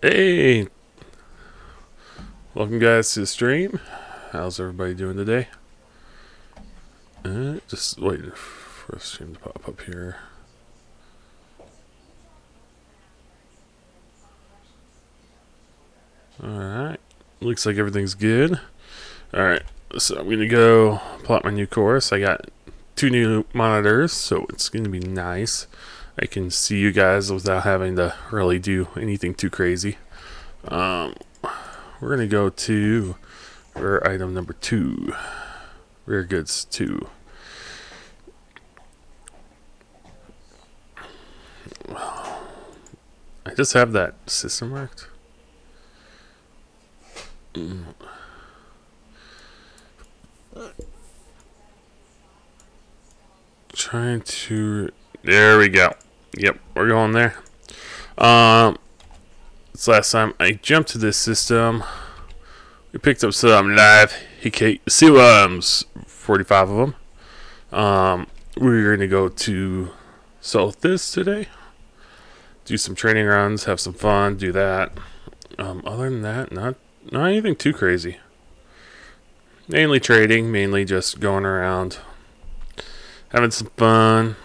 Hey, welcome guys to the stream. How's everybody doing today? Just waiting for the stream to pop up here. Alright, looks like everything's good. Alright, so I'm gonna go plot my new course. I got 2 new monitors, so it's gonna be nice. I can see you guys without having to really do anything too crazy. We're gonna go to rare item number 2, rare goods 2. I just have that system marked. Trying to. There we go. Yep, we're going there. This last time I jumped to this system, we picked up some live sea worms, 45 of them. We're gonna go to sell this today, do some training runs, have some fun, do that. Other than that, not anything too crazy. Mainly trading, mainly just going around, having some fun.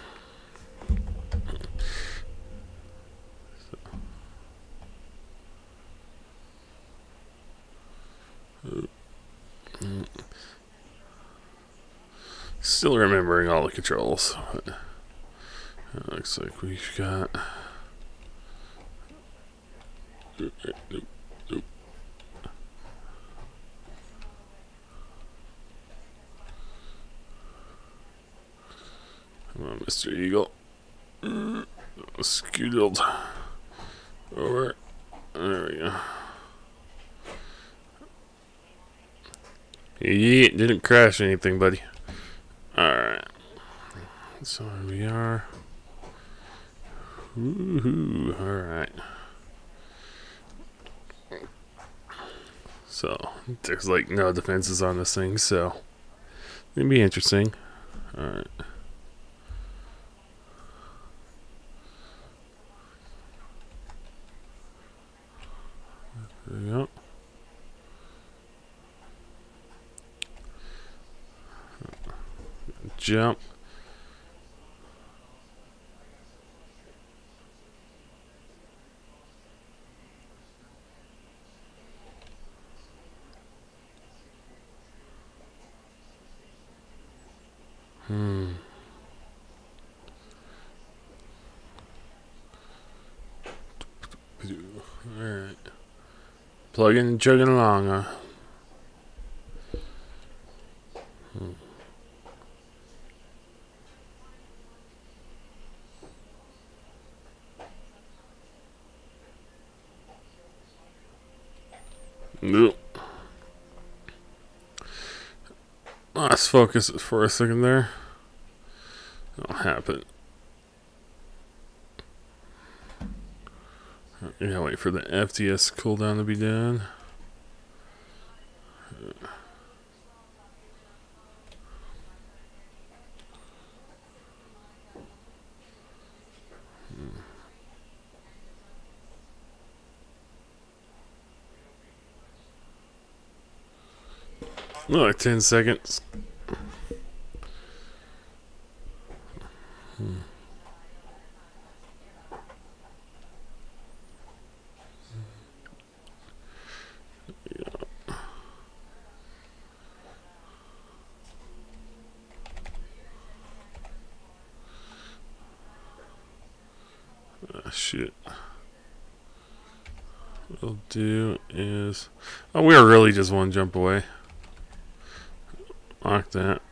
Still remembering all the controls. It looks like we've got. Come on, Mr. Eagle. Scoodled over. There we go. Yeah, didn't crash anything, buddy. Alright. So here we are. Woohoo. Alright. So, there's like no defenses on this thing, so it's gonna be interesting. Alright. There we go. Jump. Alright. Plugging and chugging along, huh? Nope. Lost focus for a second there. That'll happen. You gotta wait for the FTS cooldown to be done. Like 10 seconds. Shit. What we'll do is. Oh, we are really just one jump away. Lock that.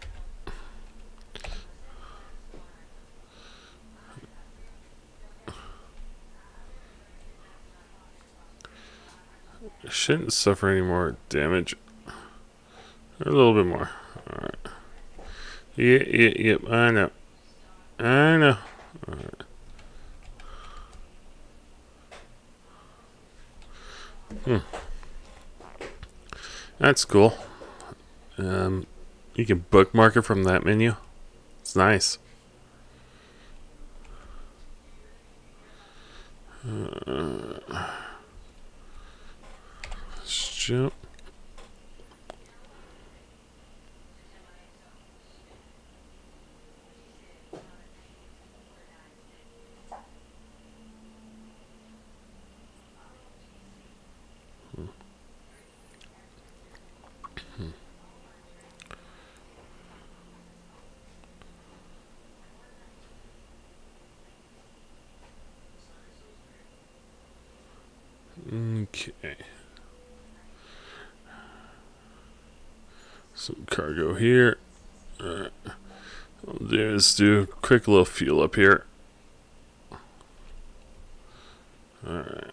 I shouldn't suffer any more damage. A little bit more. Alright. Yep, I know. Alright. That's cool. You can bookmark it from that menu. It's nice. jump. Okay. Some cargo here. Alright. What I'll do is do a quick little fuel up here. Alright.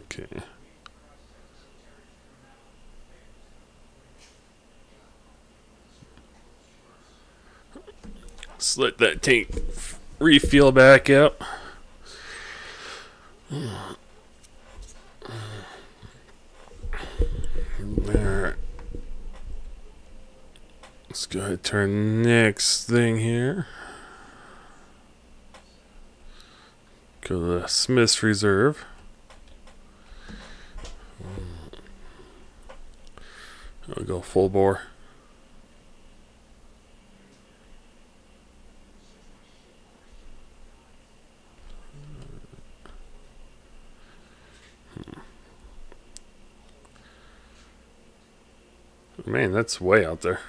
Okay. Let's let that tank refuel back up. Alright. Let's go ahead and turn next thing here. Go to the Smith's Reserve. I'll go full bore. Man, that's way out there.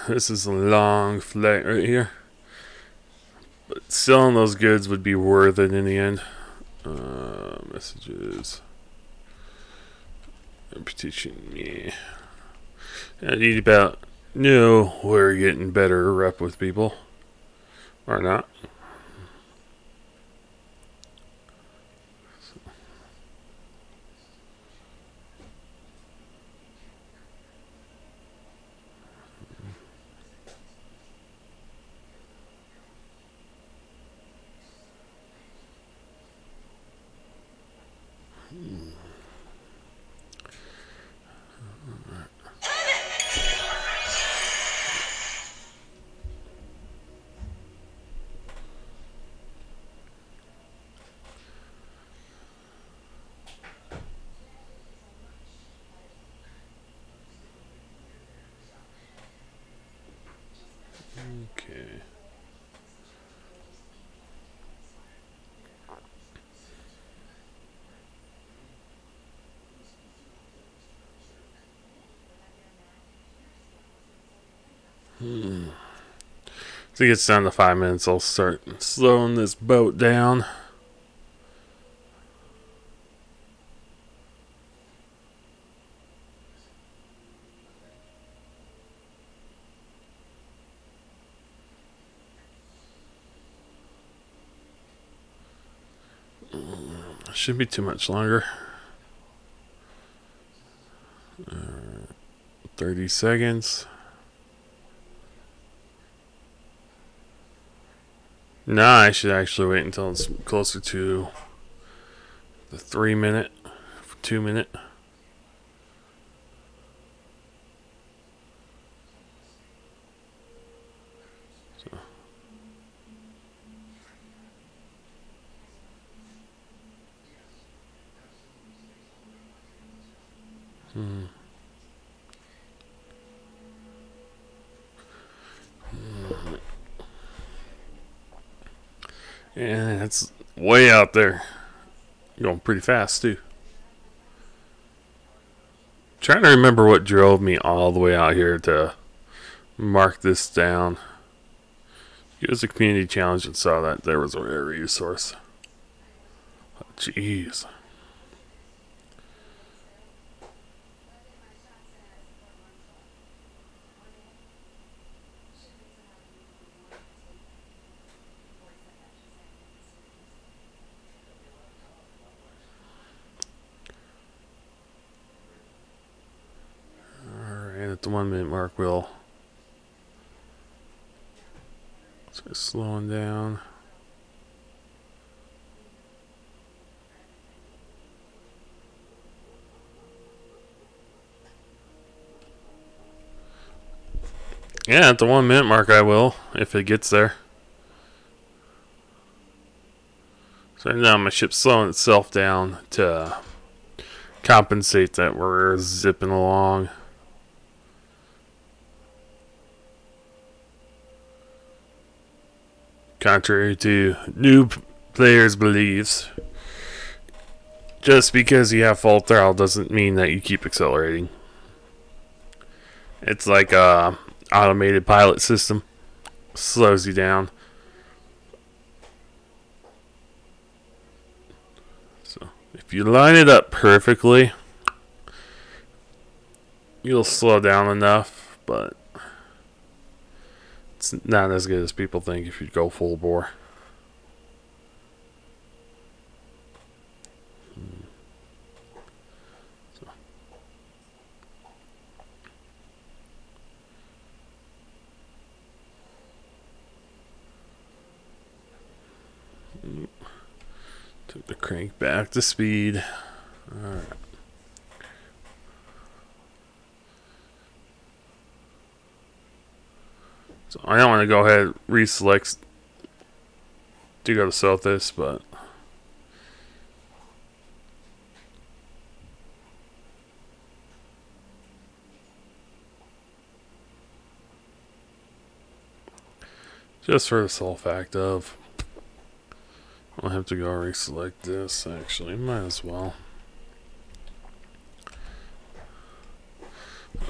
This is a long flight right here, but selling those goods would be worth it in the end. Messages, repetition, yeah. I need about no. We're getting better rep with people, or not. Okay. As it gets down to 5 minutes, I'll start slowing this boat down. Shouldn't be too much longer. 30 seconds. Nah, I should actually wait until it's closer to the 3 minute, 2 minute. So. Yeah, it's way out there. Going pretty fast, too. Trying to remember what drove me all the way out here to mark this down. It was a community challenge and saw that there was a rare resource. Jeez. And at the 1 minute mark, we'll start slowing down. Yeah, at the 1 minute mark I will, if it gets there. So right now my ship's slowing itself down to compensate that we're zipping along. Contrary to new players' beliefs, just because you have full throttle doesn't mean that you keep accelerating. It's like a automated pilot system. Slows you down. So if you line it up perfectly, you'll slow down enough, but it's not as good as people think if you go full bore. Took the crank back to speed. Alright. So I don't want to go ahead and reselect to go to Southwest, but just for the sole fact of I'll have to go reselect this. Actually, might as well.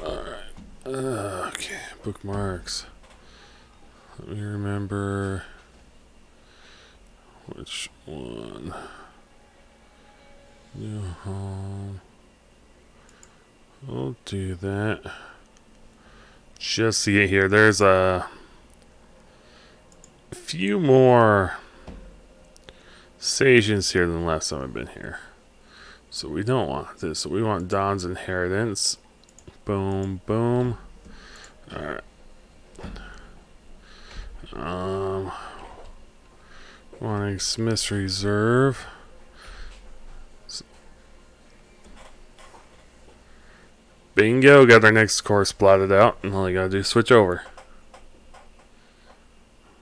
Alright. Okay, bookmarks. Let me remember which one. New home. We'll do that. Just see it here. There's a few more stations here than last time I've been here. So we don't want this. So we want Don's Inheritance. Boom, boom. Alright. Wanting Smith's Reserve. Bingo, got our next course plotted out, and all you gotta do is switch over.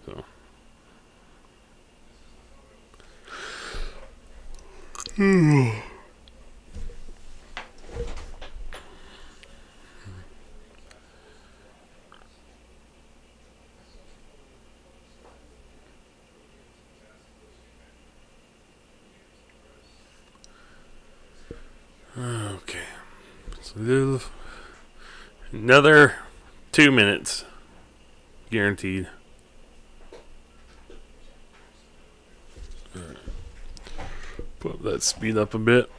So. Okay. So another 2 minutes. Guaranteed. Alright. Put that speed up a bit.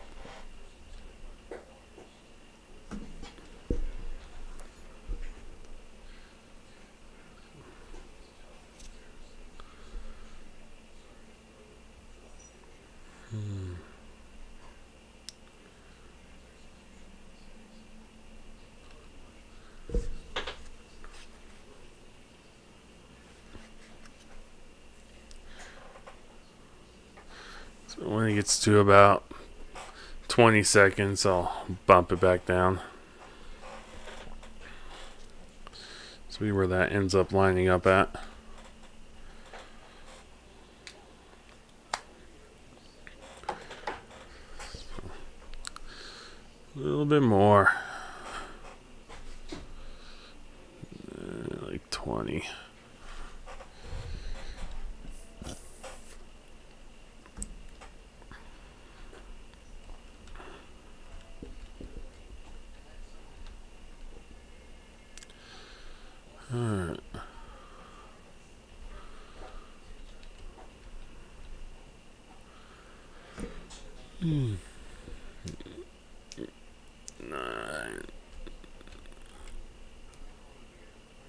So when it gets to about 20 seconds, I'll bump it back down. See where that ends up lining up at. A little bit more. Like 20. Alright. Nine.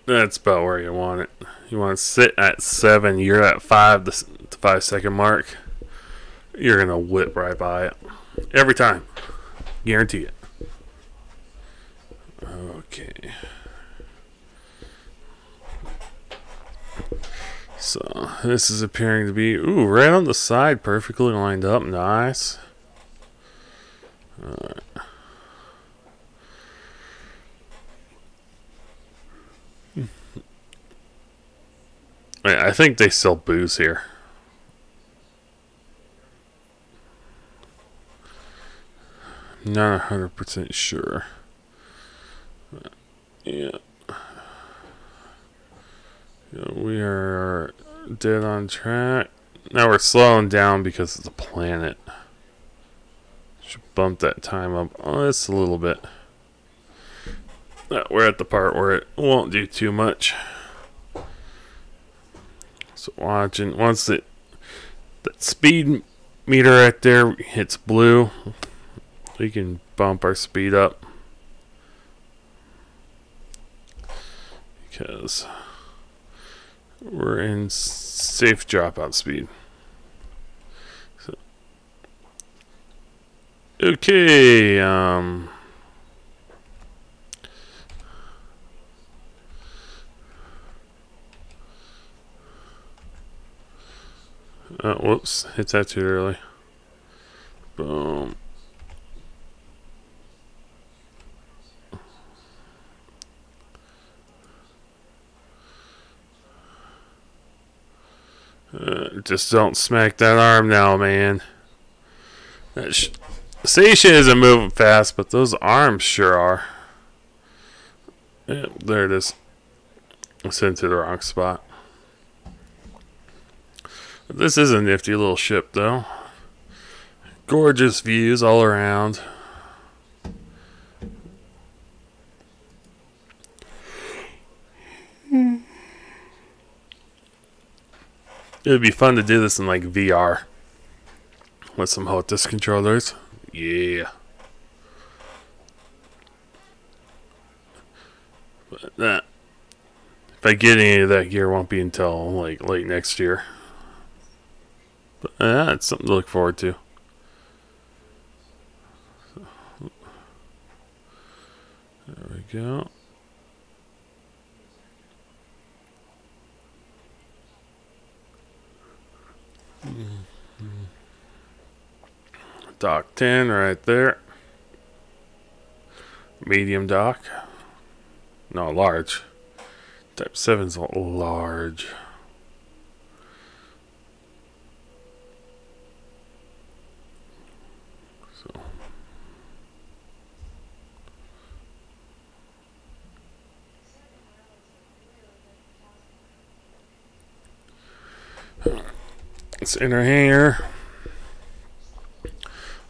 That's about where you want it. You want to sit at 7. You're at 5, the 5 second mark. You're gonna whip right by it every time. Guarantee it. Okay. Okay. So this is appearing to be, ooh, right on the side, perfectly lined up. Nice. Alright. I think they sell booze here. Not 100% sure. Yeah. We are dead on track. Now we're slowing down because of the planet. Should bump that time up just a little bit. We're at the part where it won't do too much. So watching, once that speed meter right there hits blue, we can bump our speed up. Because we're in safe dropout speed. So, okay, whoops, hit that too early. Boom. Just don't smack that arm now, man. That station isn't moving fast, but those arms sure are. Yep, there it is. I sent to the wrong spot. This is a nifty little ship, though. Gorgeous views all around. It would be fun to do this in like VR with some HOTAS controllers. Yeah. But if I get any of that gear, won't be until like late next year. But it's something to look forward to. There we go. Dock 10 right there. Medium dock. No, large. Type 7's large. So. Let's enter hangar.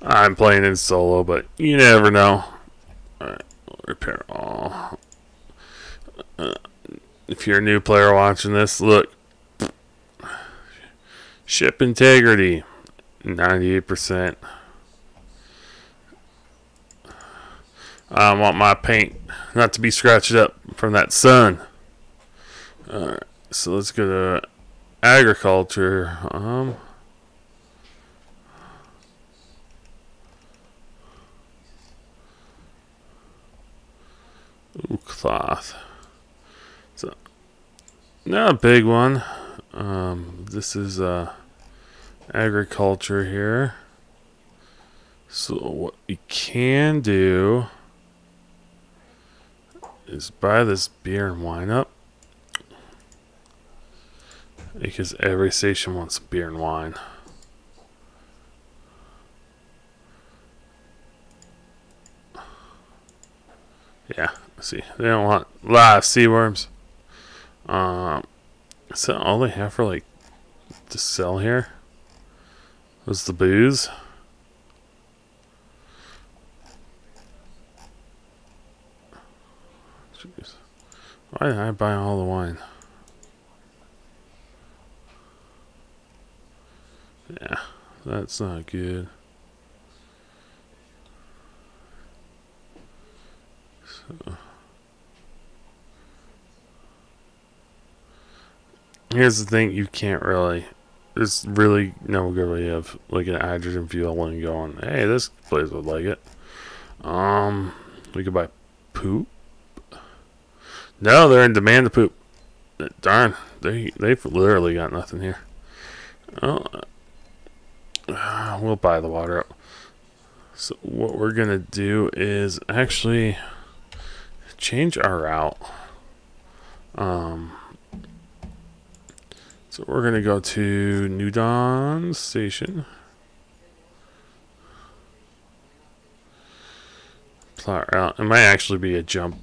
I'm playing in solo, but you never know. Alright, we'll repair all. If you're a new player watching this, look. Ship integrity, 98%. I want my paint not to be scratched up from that sun. Alright, so let's go to agriculture. Ooh, cloth. So, not a big one. This is agriculture here. So what we can do is buy this beer and wine up, because every station wants beer and wine. Yeah, see, they don't want a lot of seaworms. So all they have for like to sell here was the booze. Jeez. Why did I buy all the wine? Yeah, that's not good. So here's the thing, you can't really, there's really no good way of looking at hydrogen fuel and going, hey, this place would like it. We could buy poop. No, they're in demand to poop. Darn, they've literally got nothing here. Oh, we'll buy the water up. So what we're gonna do is actually change our route. So we're gonna go to New Dawn Station. Plot route. It might actually be a jump.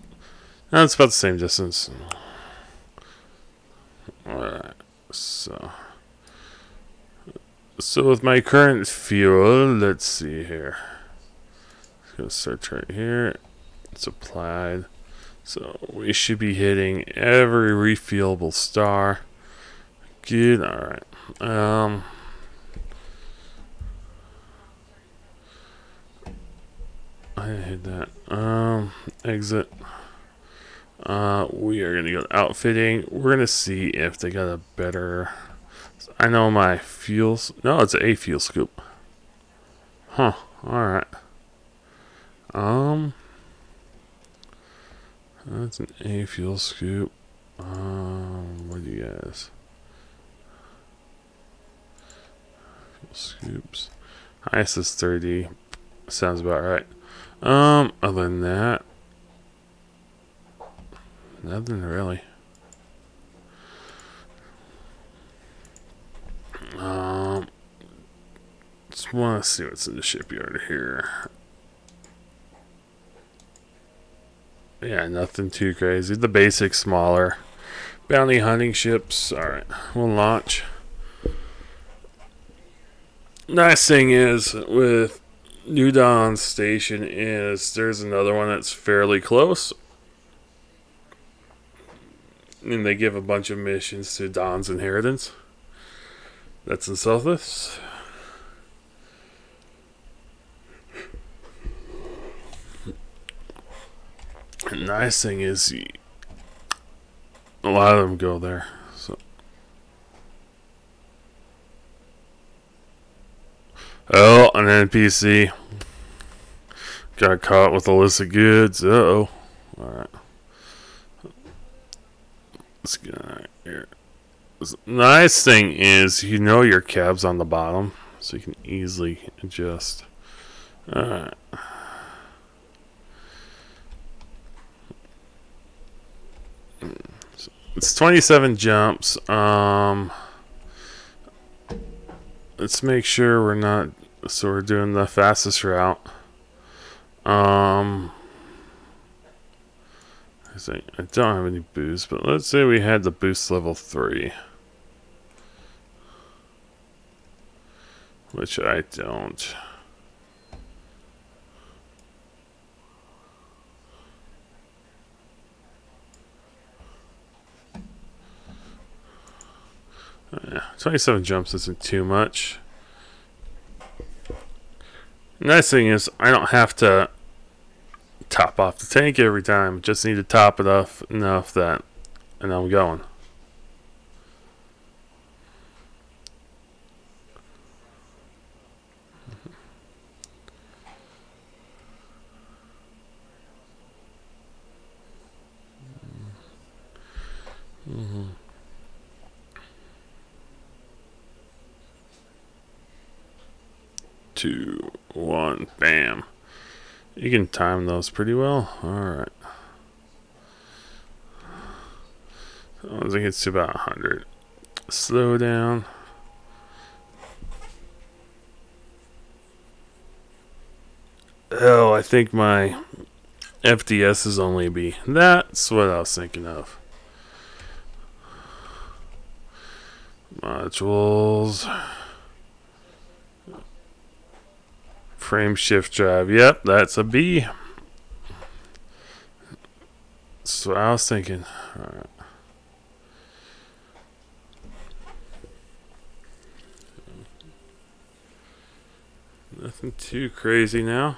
No, it's about the same distance. Alright, so with my current fuel, let's see here. Let's go search right here. It's applied. So we should be hitting every refillable star. Good, alright. I hit that. Exit. We are gonna go to outfitting. We're gonna see if they got a better. I know my fuels. No, it's a fuel scoop. Huh. All right. That's an A fuel scoop. What do you guys? Fuel scoops. Highest is 30. Sounds about right. Other than that, nothing really. Just want to see what's in the shipyard here. Yeah, nothing too crazy. The basic smaller bounty hunting ships. Alright, we'll launch. Nice thing is with New Dawn Station is there's another one that's fairly close. And they give a bunch of missions to Dawn's Inheritance. That's in Southwest. And nice thing is a lot of them go there. So oh, an NPC got caught with illicit goods. Uh-oh. Alright. Let's get out of here. The nice thing is you know your cab's on the bottom, so you can easily adjust. Alright. So it's 27 jumps. Let's make sure we're not. So we're doing the fastest route. I don't have any boost, but let's say we had the boost level 3. Which I don't. Yeah, 27 jumps isn't too much. Nice thing is I don't have to top off the tank every time. Just need to top it off enough that, and I'm going. Mm-hmm. 2, 1, bam. You can time those pretty well. Alright. I think it's to about 100. Slow down. Oh, I think my FDS is only B. That's what I was thinking of. Modules. Frame shift drive. Yep, that's a B. That's what I was thinking. Alright. Nothing too crazy now.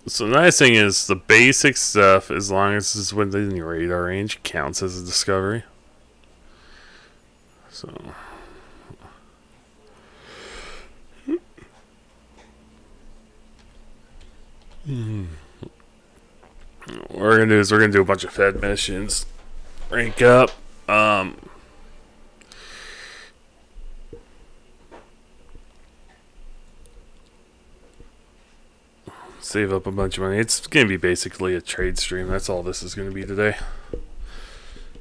So the nice thing is the basic stuff, as long as it's within your radar range, counts as a discovery. So what we're gonna do is we're gonna do a bunch of Fed missions, rank up, save up a bunch of money. It's gonna be basically a trade stream. That's all this is gonna be today.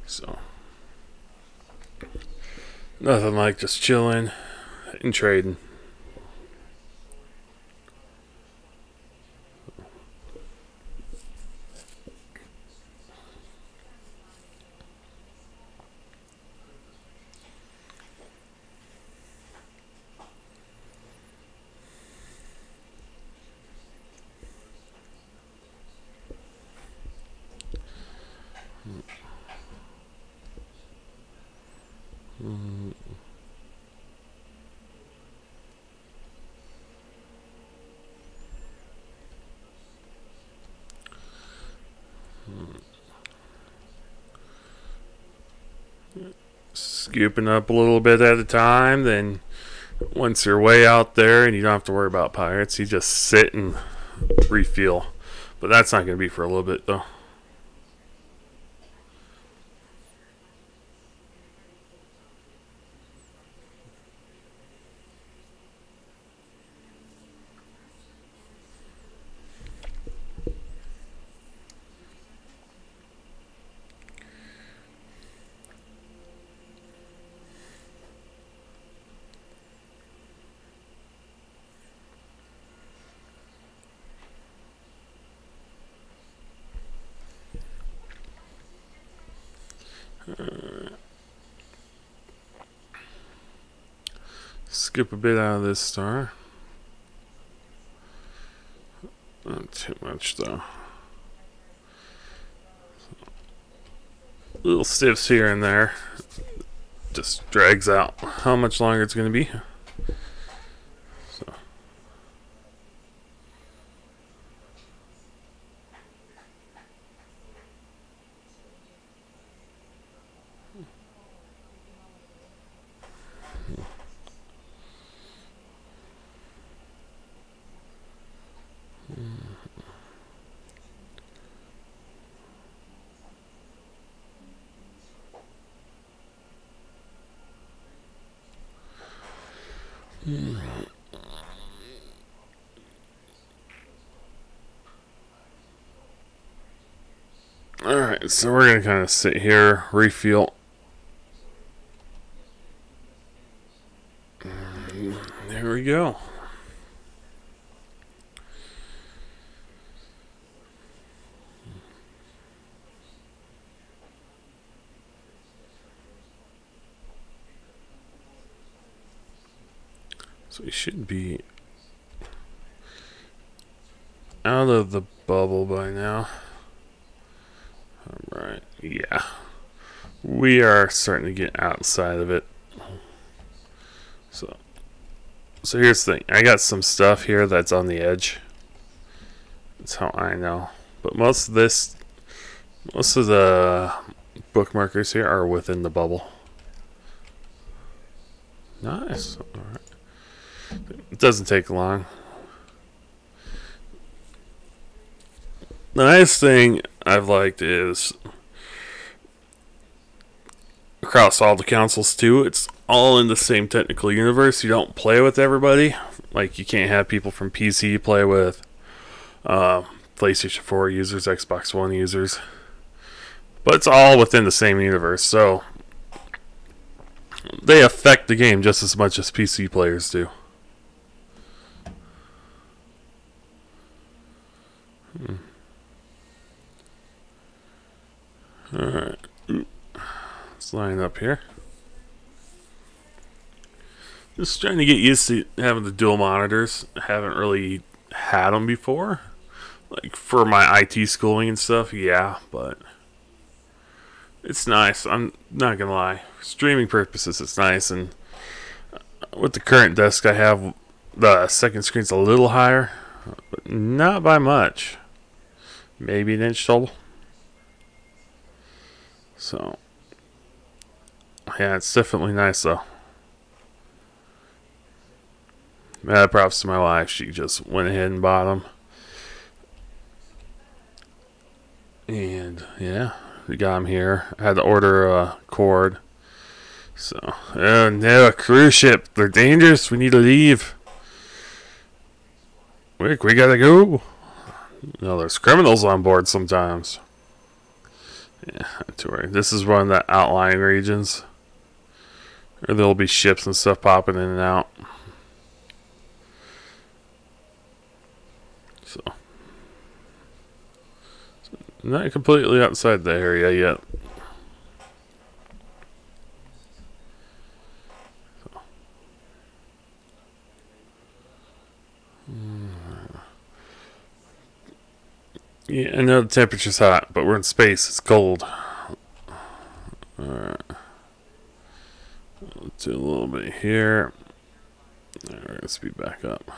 So nothing like just chilling and trading. Scooping up a little bit at a time, then once you're way out there and you don't have to worry about pirates, you just sit and refuel. But that's not going to be for a little bit though. Skip a bit out of this star. Not too much though. Little stiffs here and there. Just drags out how much longer it's going to be. So. Alright, so we're going to kind of sit here, refuel. There we go. So we should be out of the bubble by now. Alright, yeah. We are starting to get outside of it. So here's the thing. I got some stuff here that's on the edge. That's how I know. But most of the bookmarkers here are within the bubble. Nice. Alright. It doesn't take long. The nice thing I've liked is across all the consoles too, it's all in the same technical universe. You don't play with everybody. Like you can't have people from PC play with PlayStation 4 users, Xbox One users. But it's all within the same universe, so they affect the game just as much as PC players do. Alright. Let's line up here. Just trying to get used to having the dual monitors. I haven't really had them before. Like for my IT schooling and stuff, yeah, but it's nice. I'm not gonna lie. For streaming purposes, it's nice, and with the current desk I have, the second screen's a little higher, but not by much. Maybe an inch total. So, yeah, it's definitely nice though. Props to my wife. She just went ahead and bought them. And yeah, we got them here. I had to order a cord. So, oh no, a cruise ship. They're dangerous. We need to leave. Quick, we gotta go. No, there's criminals on board sometimes. Yeah, not to worry. This is one of the outlying regions. Or there'll be ships and stuff popping in and out. So, not completely outside the area yet. Yeah, I know the temperature's hot, but we're in space. It's cold. Alright. Let's do a little bit here. Alright, let's speed back up.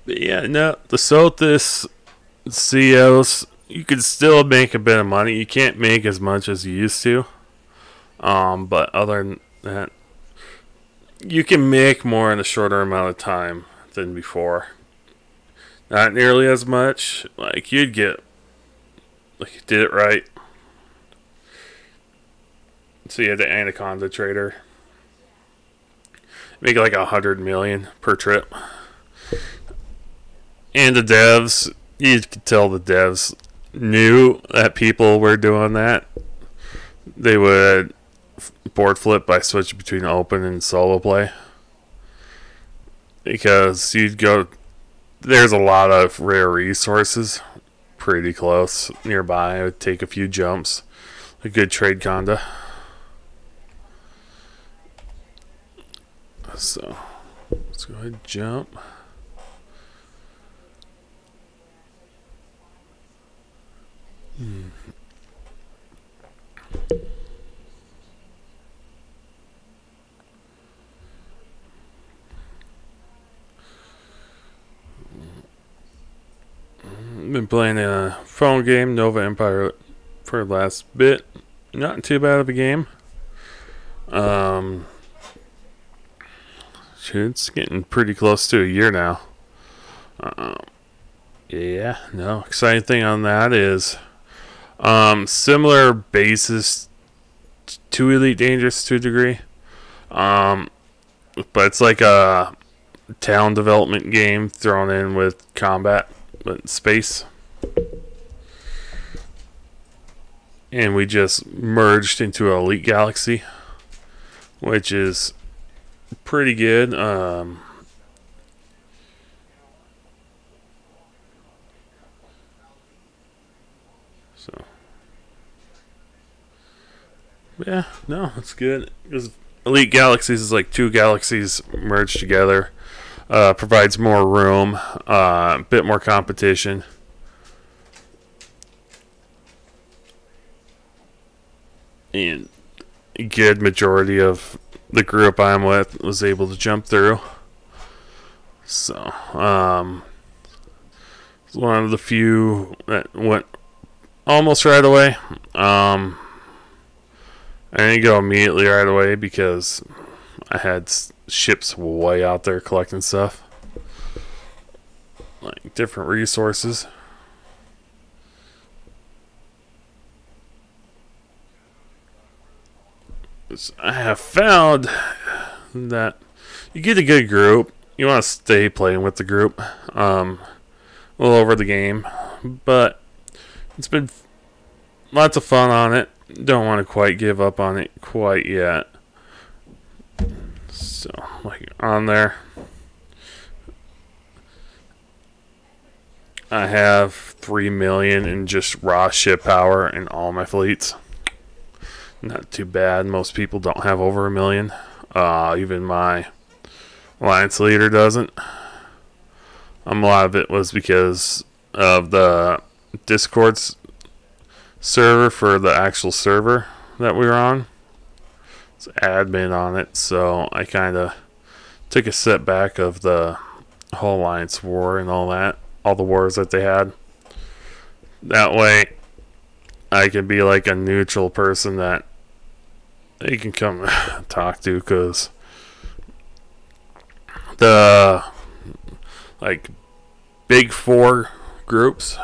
But yeah, no, the Sothis COs, you can still make a bit of money. You can't make as much as you used to. But other than that, you can make more in a shorter amount of time than before. Not nearly as much. Like, you'd get, like, you did it right. So you had the Anaconda trader. Make like 100 million per trip. And the devs, you could tell the devs knew that people were doing that. They would board flip by switching between open and solo play. Because you'd go, there's a lot of rare resources pretty close nearby. It would take a few jumps. A good trade conda. So, let's go ahead and jump. Been playing a phone game, Nova Empire, for the last bit. Not too bad of a game. It's getting pretty close to a year now. Yeah, no, exciting thing on that is similar basis to Elite Dangerous to a degree. But it's like a town development game thrown in with combat, but space. And we just merged into Elite Galaxy, which is pretty good. So yeah, no, it's good. Because Elite Galaxies is like two galaxies merged together. Provides more room, a bit more competition. And a good majority of the group I'm with was able to jump through. So, it's one of the few that went almost right away. I didn't go immediately right away because I had ships way out there collecting stuff. Like different resources. I have found that you get a good group. You want to stay playing with the group all over the game. But it's been lots of fun on it. Don't want to quite give up on it quite yet. So, like on there, I have 3 million in just raw ship power in all my fleets. Not too bad. Most people don't have over 1 million. Even my alliance leader doesn't. A lot of it was because of the Discord server for the actual server that we were on. It's admin on it, so I kind of took a step back of the whole Alliance war and all that, all the wars that they had. That way, I can be like a neutral person that they can come talk to, because the like big four groups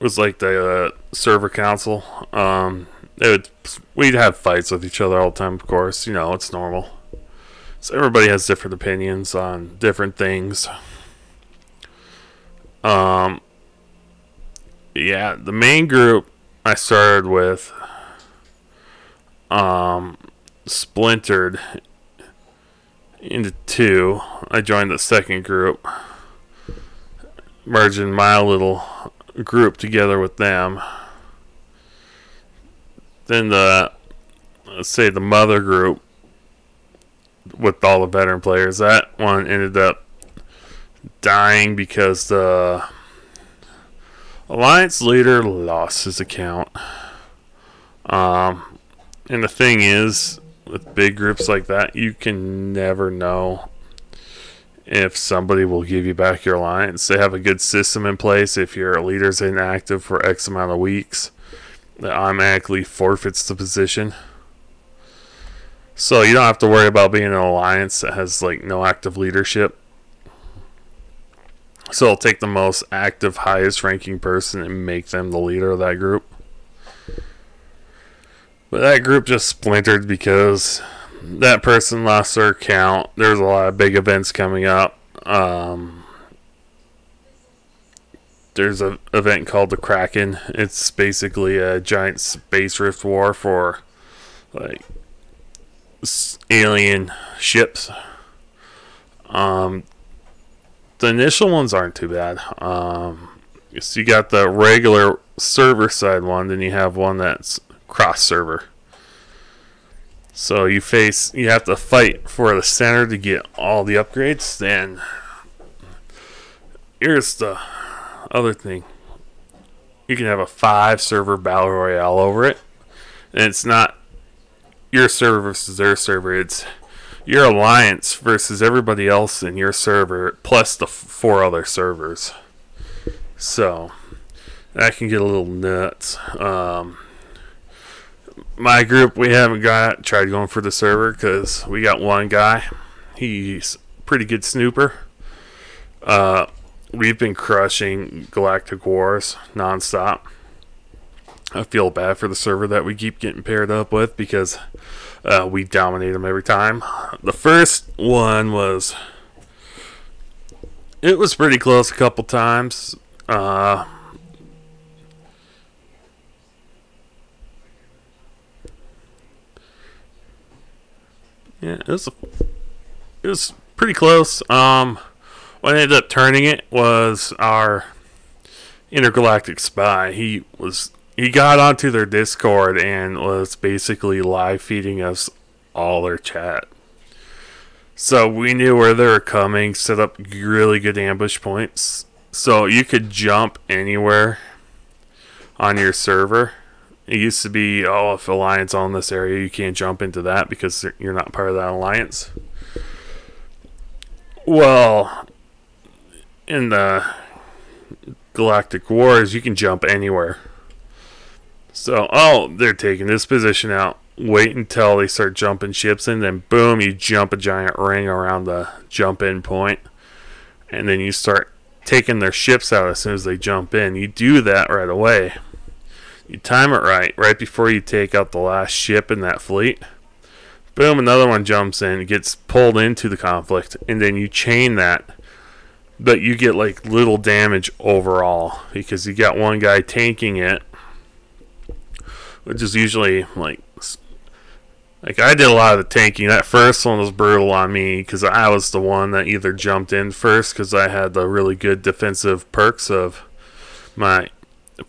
was like the server council. We'd have fights with each other all the time, of course. You know, it's normal. So everybody has different opinions on different things. Yeah, the main group I started with splintered into two. I joined the second group, merging my little group together with them. Then let's say the mother group with all the veteran players, that one ended up dying because the Alliance leader lost his account. And the thing is, with big groups like that, you can never know if somebody will give you back your alliance. They have a good system in place. If your leader's inactive for X amount of weeks, that automatically forfeits the position. So you don't have to worry about being an alliance that has like no active leadership. So it'll take the most active, highest ranking person and make them the leader of that group. But that group just splintered because that person lost their account. There's a lot of big events coming up. There's an event called the Kraken. It's basically a giant space rift war for like alien ships. The initial ones aren't too bad. So you got the regular server side one, then you have one that's cross server. So you have to fight for the center to get all the upgrades. Then here's the other thing. You can have a 5 server battle royale over it. And it's not your server versus their server. It's your alliance versus everybody else in your server, plus the 4 other servers. So that can get a little nuts. My group, we haven't tried going for the server because we got one guy. He's a pretty good snooper. We've been crushing Galactic Wars nonstop. I feel bad for the server that we keep getting paired up with because we dominate them every time. The first one was pretty close a couple times. Yeah, it was pretty close. What ended up turning it was our intergalactic spy. He got onto their Discord and was basically live feeding us all their chat. So we knew where they were coming, set up really good ambush points. So you could jump anywhere on your server. It used to be, oh, if Alliance on this area, you can't jump into that because you're not part of that Alliance. Well, in the Galactic Wars, you can jump anywhere. So, oh, they're taking this position out. Wait until they start jumping ships in, then boom, you jump a giant ring around the jump-in point. And then you start taking their ships out as soon as they jump in. You do that right away. You time it right before you take out the last ship in that fleet. Boom, another one jumps in, gets pulled into the conflict, and then you chain that. But you get like little damage overall because you got one guy tanking it, which is usually like I did a lot of the tanking. That first one was brutal on me because I was the one that either jumped in first because I had the really good defensive perks of my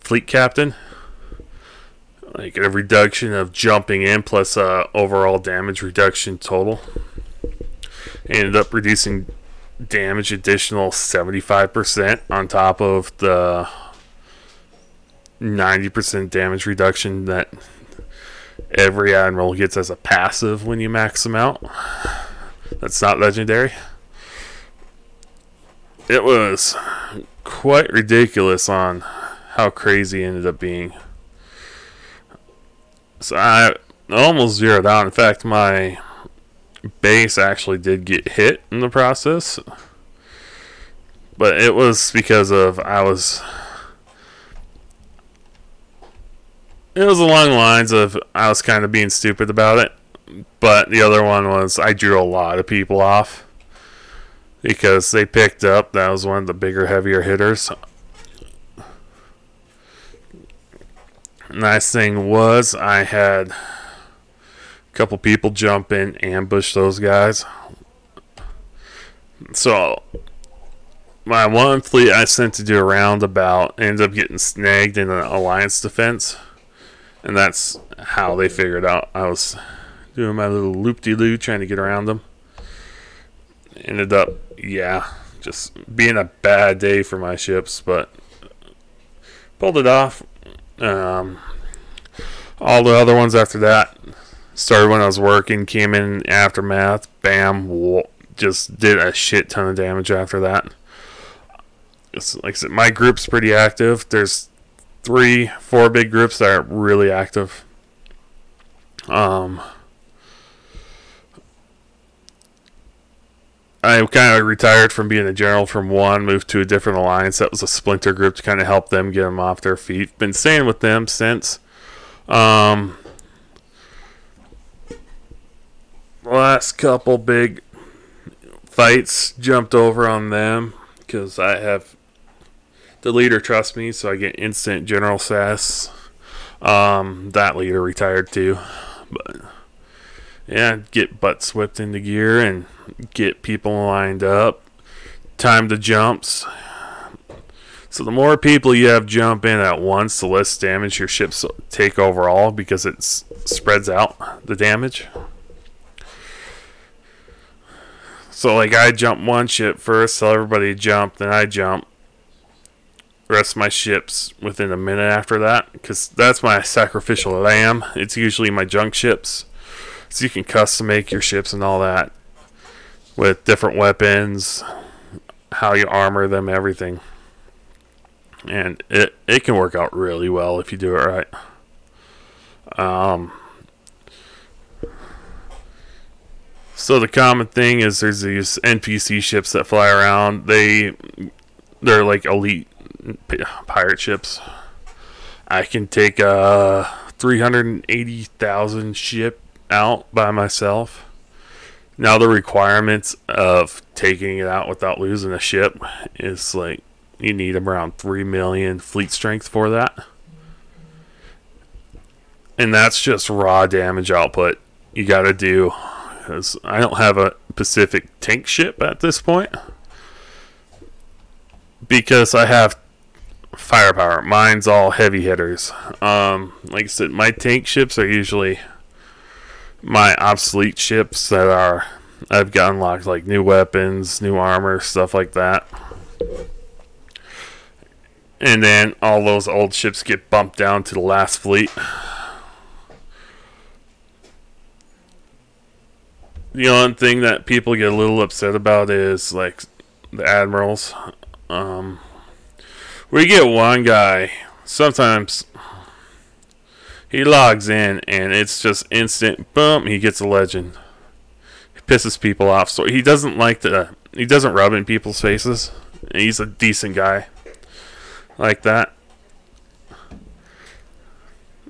fleet captain, like a reduction of jumping in plus overall damage reduction total. I ended up reducing damage additional 75% on top of the 90% damage reduction that every admiral gets as a passive when you max them out. That's not legendary. It was quite ridiculous on how crazy it ended up being. So I almost zeroed out. In fact, my base actually did get hit in the process. But it was because of it was along the lines of I was kind of being stupid about it. But the other one was I drew a lot of people off because they picked up. That was one of the bigger, heavier hitters. Nice thing was I had a couple people jump in, ambush those guys. So my one fleet I sent to do a roundabout ended up getting snagged in an alliance defense. And that's how they figured out I was doing my little loop-de-loo trying to get around them. Ended up, yeah, just being a bad day for my ships, but pulled it off. All the other ones after that started when I was working, came in aftermath, bam, just did a shit ton of damage after that. It's, like I said, my group's pretty active. There's 3-4 big groups that are really active. I kind of retired from being a general from one, moved to a different alliance that was a splinter group to kind of help them get them off their feet. Been staying with them since. Last couple big fights, jumped over on them because I have the leader trusts me, so I get instant general sass. That leader retired too, but yeah, get butts whipped into gear and get people lined up. Time the jumps. So the more people you have jump in at once, the less damage your ships take overall because it spreads out the damage. So like I jump one ship first, so everybody jump, then I jump. The rest of my ships within a minute after that, because that's my sacrificial lamb. It's usually my junk ships. So you can custom make your ships and all that with different weapons, how you armor them, everything. And it can work out really well if you do it right. So the common thing is there's these NPC ships that fly around. They're like elite pirate ships. I can take a 380,000 ship out by myself. Now the requirements of taking it out without losing a ship is like you need around 3 million fleet strength for that. And that's just raw damage output you gotta do. Because I don't have a Pacific tank ship at this point. Because I have firepower. Mine's all heavy hitters. Like I said, my tank ships are usually my obsolete ships that I've got unlocked, like new weapons, new armor, stuff like that. And then all those old ships get bumped down to the last fleet. The only thing that people get a little upset about is like the admirals. We get one guy, sometimes he logs in and it's just instant, boom, he gets a legend. It pisses people off. So he doesn't he doesn't rub in people's faces. He's a decent guy like that.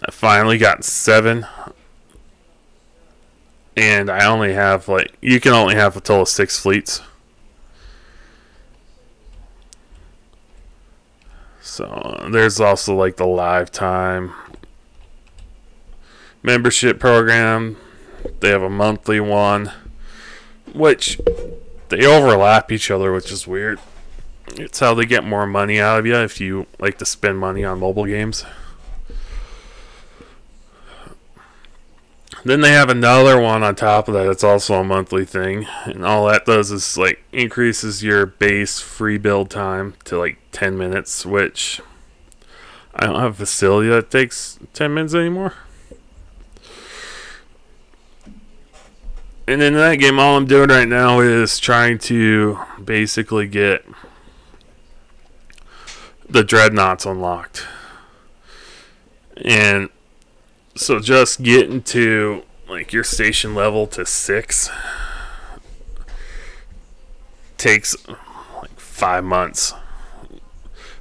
I finally got 7. And I only have you can only have a total of 6 fleets. So there's also like the lifetime membership program. They have a monthly one, which they overlap each other, which is weird. It's how they get more money out of you if you like to spend money on mobile games. Then they have another one on top of that. It's also a monthly thing, and all that does is like increases your base free build time to like 10 minutes, which I don't have a facility that takes 10 minutes anymore. And in that game, all I'm doing right now is trying to basically get the dreadnoughts unlocked. And so just getting to like your station level to 6 takes like 5 months.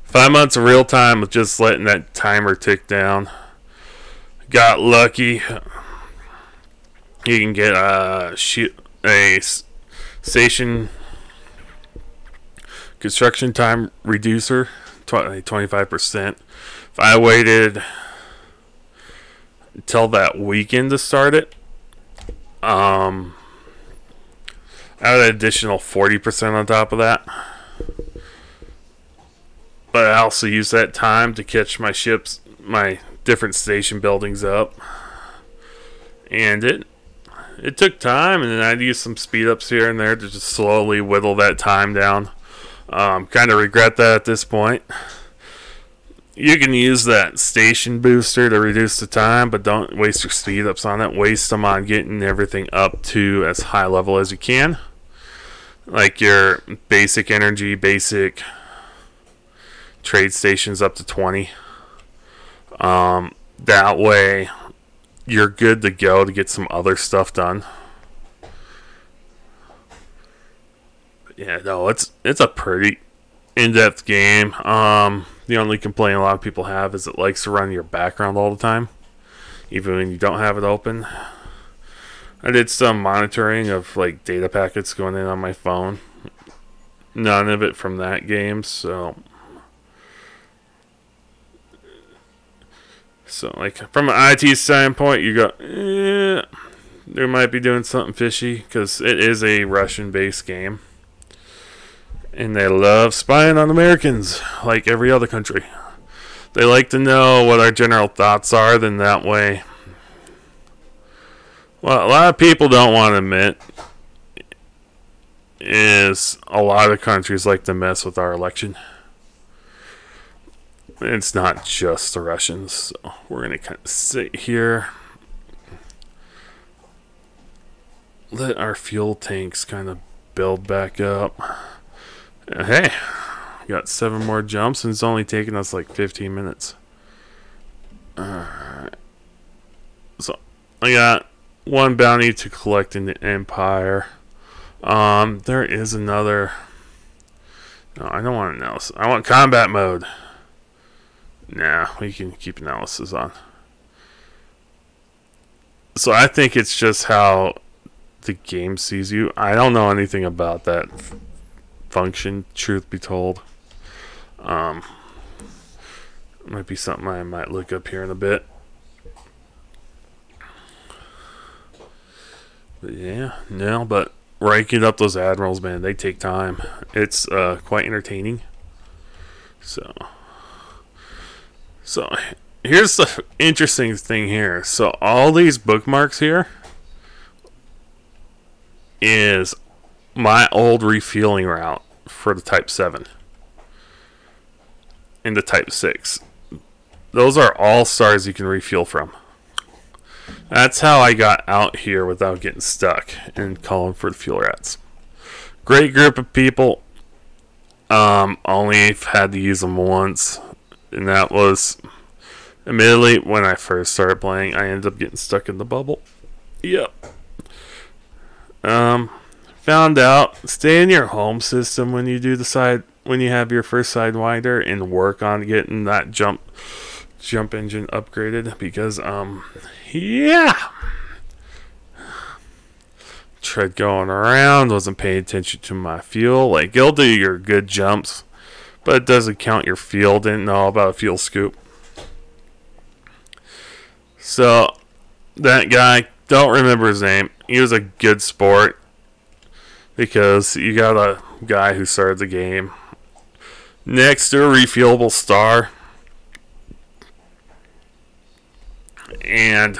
5 months of real time with just letting that timer tick down. Got lucky. You can get a station construction time reducer, 25%. If I waited until that weekend to start it, I had an additional 40% on top of that. But I also use that time to catch my ships, my different station buildings up. And it took time, and then I'd use some speed ups here and there to just slowly whittle that time down. Kind of regret that at this point. You can use that station booster to reduce the time, but don't waste your speed ups on it. Waste them on getting everything up to as high level as you can. Like your basic energy, basic trade stations up to 20. That way you're good to go to get some other stuff done. Yeah, no, it's a pretty in-depth game. The only complaint a lot of people have is it likes to run your background all the time, even when you don't have it open. I did some monitoring of like data packets going in on my phone. None of it from that game, so like from an IT standpoint, you go, they might be doing something fishy because it is a Russian-based game. And they love spying on Americans, like every other country. They like to know what our general thoughts are, then that way. Well, a lot of people don't want to admit is a lot of countries like to mess with our election. It's not just the Russians, so we're going to kind of sit here. Let our fuel tanks kind of build back up. Hey, got 7 more jumps, and it's only taking us like 15 minutes. Alright. So, I got 1 bounty to collect in the Empire. There is another. No, I don't want analysis. I want combat mode. Nah, we can keep analysis on. So, I think it's just how the game sees you. I don't know anything about that function, truth be told. Might be something I might look up here in a bit. But yeah, no, but ranking up those admirals, man, they take time. It's quite entertaining. So here's the interesting thing here. So all these bookmarks here is my old refueling route for the Type 7 and the Type 6. Those are all stars you can refuel from. That's how I got out here without getting stuck and calling for the fuel rats. Great group of people. Only had to use them once, and that was admittedly when I first started playing. I ended up getting stuck in the bubble. Yep. Found out, stay in your home system when you do when you have your first Sidewinder, and work on getting that jump engine upgraded, because yeah, tried going around, wasn't paying attention to my fuel. Like, it'll do your good jumps, but it doesn't count your fuel. Didn't know about a fuel scoop. So that guy, don't remember his name, he was a good sport, because you got a guy who started the game next to a refuelable star, and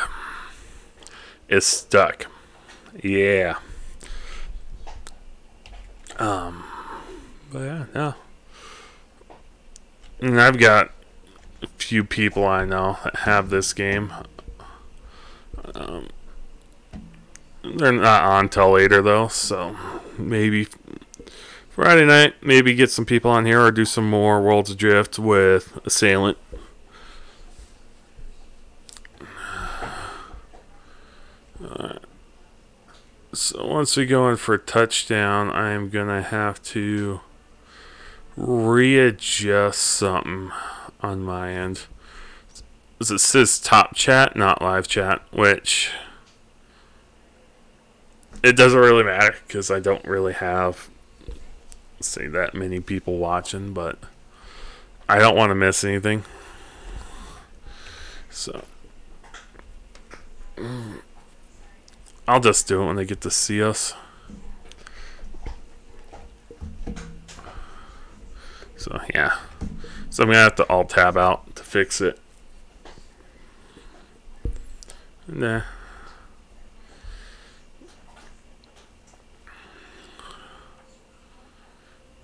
is stuck. Yeah. But yeah, no. And I've got a few people I know that have this game. They're not on till later though, so maybe Friday night, maybe get some people on here or do some more Worlds Adrift with Assailant. So once we go in for a touchdown, I'm gonna have to readjust something on my end. It says top chat, not live chat, which it doesn't really matter because I don't really have, say, that many people watching, but I don't want to miss anything. So I'll just do it when they get to see us. So yeah, so I'm gonna have to alt tab out to fix it. Nah.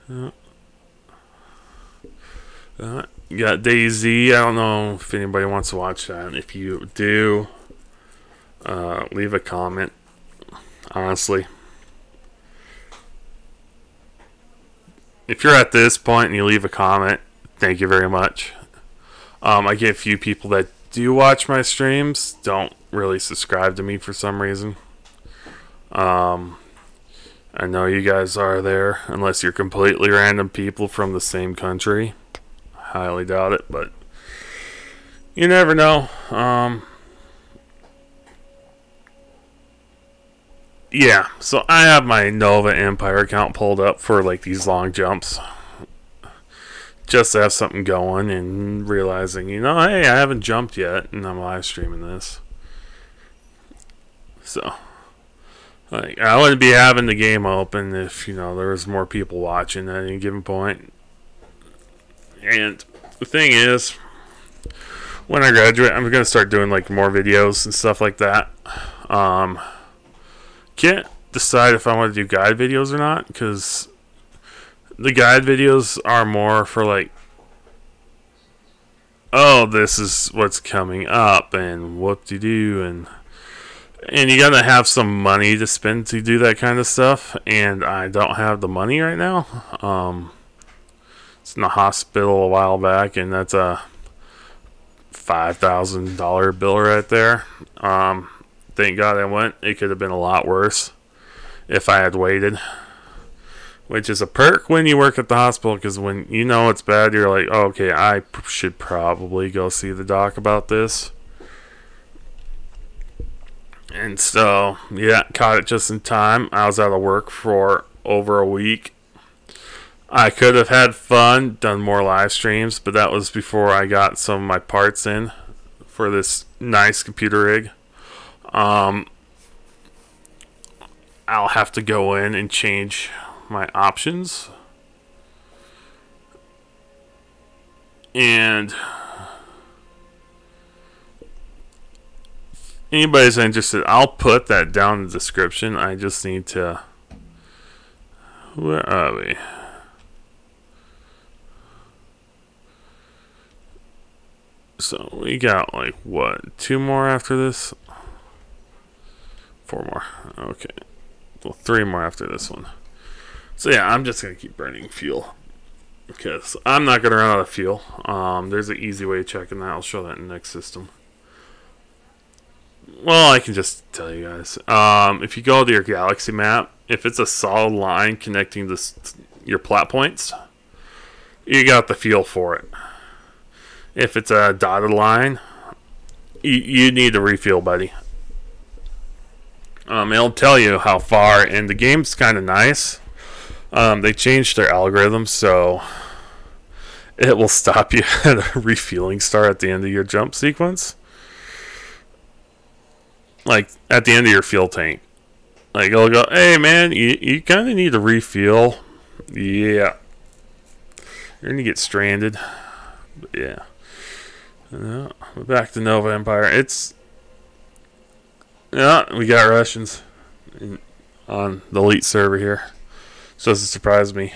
You got DayZ. I don't know if anybody wants to watch that. If you do, leave a comment. Honestly, if you're at this point and you leave a comment, thank you very much. I get a few people that do watch my streams, don't really subscribe to me for some reason. I know you guys are there, unless you're completely random people from the same country. I highly doubt it, but you never know. Yeah, so I have my Nova Empire account pulled up for like these long jumps. Just to have something going and realizing, you know, hey, I haven't jumped yet and I'm live streaming this. So, like, I wouldn't be having the game open if, you know, there was more people watching at any given point. And the thing is, when I graduate, I'm going to start doing like more videos and stuff like that. Can't decide if I want to do guide videos or not, because the guide videos are more for like, oh, this is what's coming up and whoop-de-doo, and you gotta have some money to spend to do that kind of stuff, and I don't have the money right now. It's in the hospital a while back, and that's a $5,000 bill right there. Thank God I went. It could have been a lot worse if I had waited, which is a perk when you work at the hospital, because when you know it's bad, you're like, oh, okay, I should probably go see the doc about this. And so, yeah, caught it just in time. I was out of work for over a week. I could have had fun, done more live streams, but that was before I got some of my parts in for this nice computer rig. I'll have to go in and change my options. And anybody's interested, I'll put that down in the description. I just need to... Where are we? So we got like what, 2 more after this? 4 more. Okay. Well, 3 more after this one. So yeah, I'm just gonna keep burning fuel because I'm not gonna run out of fuel. There's an easy way of checking that. I'll show that in the next system. Well, I can just tell you guys. If you go to your galaxy map, if it's a solid line connecting your plat points, you got the fuel for it. If it's a dotted line, you need to refuel, buddy. It'll tell you how far, and the game's kind of nice. They changed their algorithm, so it will stop you at a refueling star at the end of your jump sequence. Like, at the end of your fuel tank. Like, it'll go, hey, man, you kind of need to refuel. Yeah. You're going to get stranded. But yeah. Back to Nova Empire. It's Yeah, we got Russians on the elite server here. So doesn't surprise me.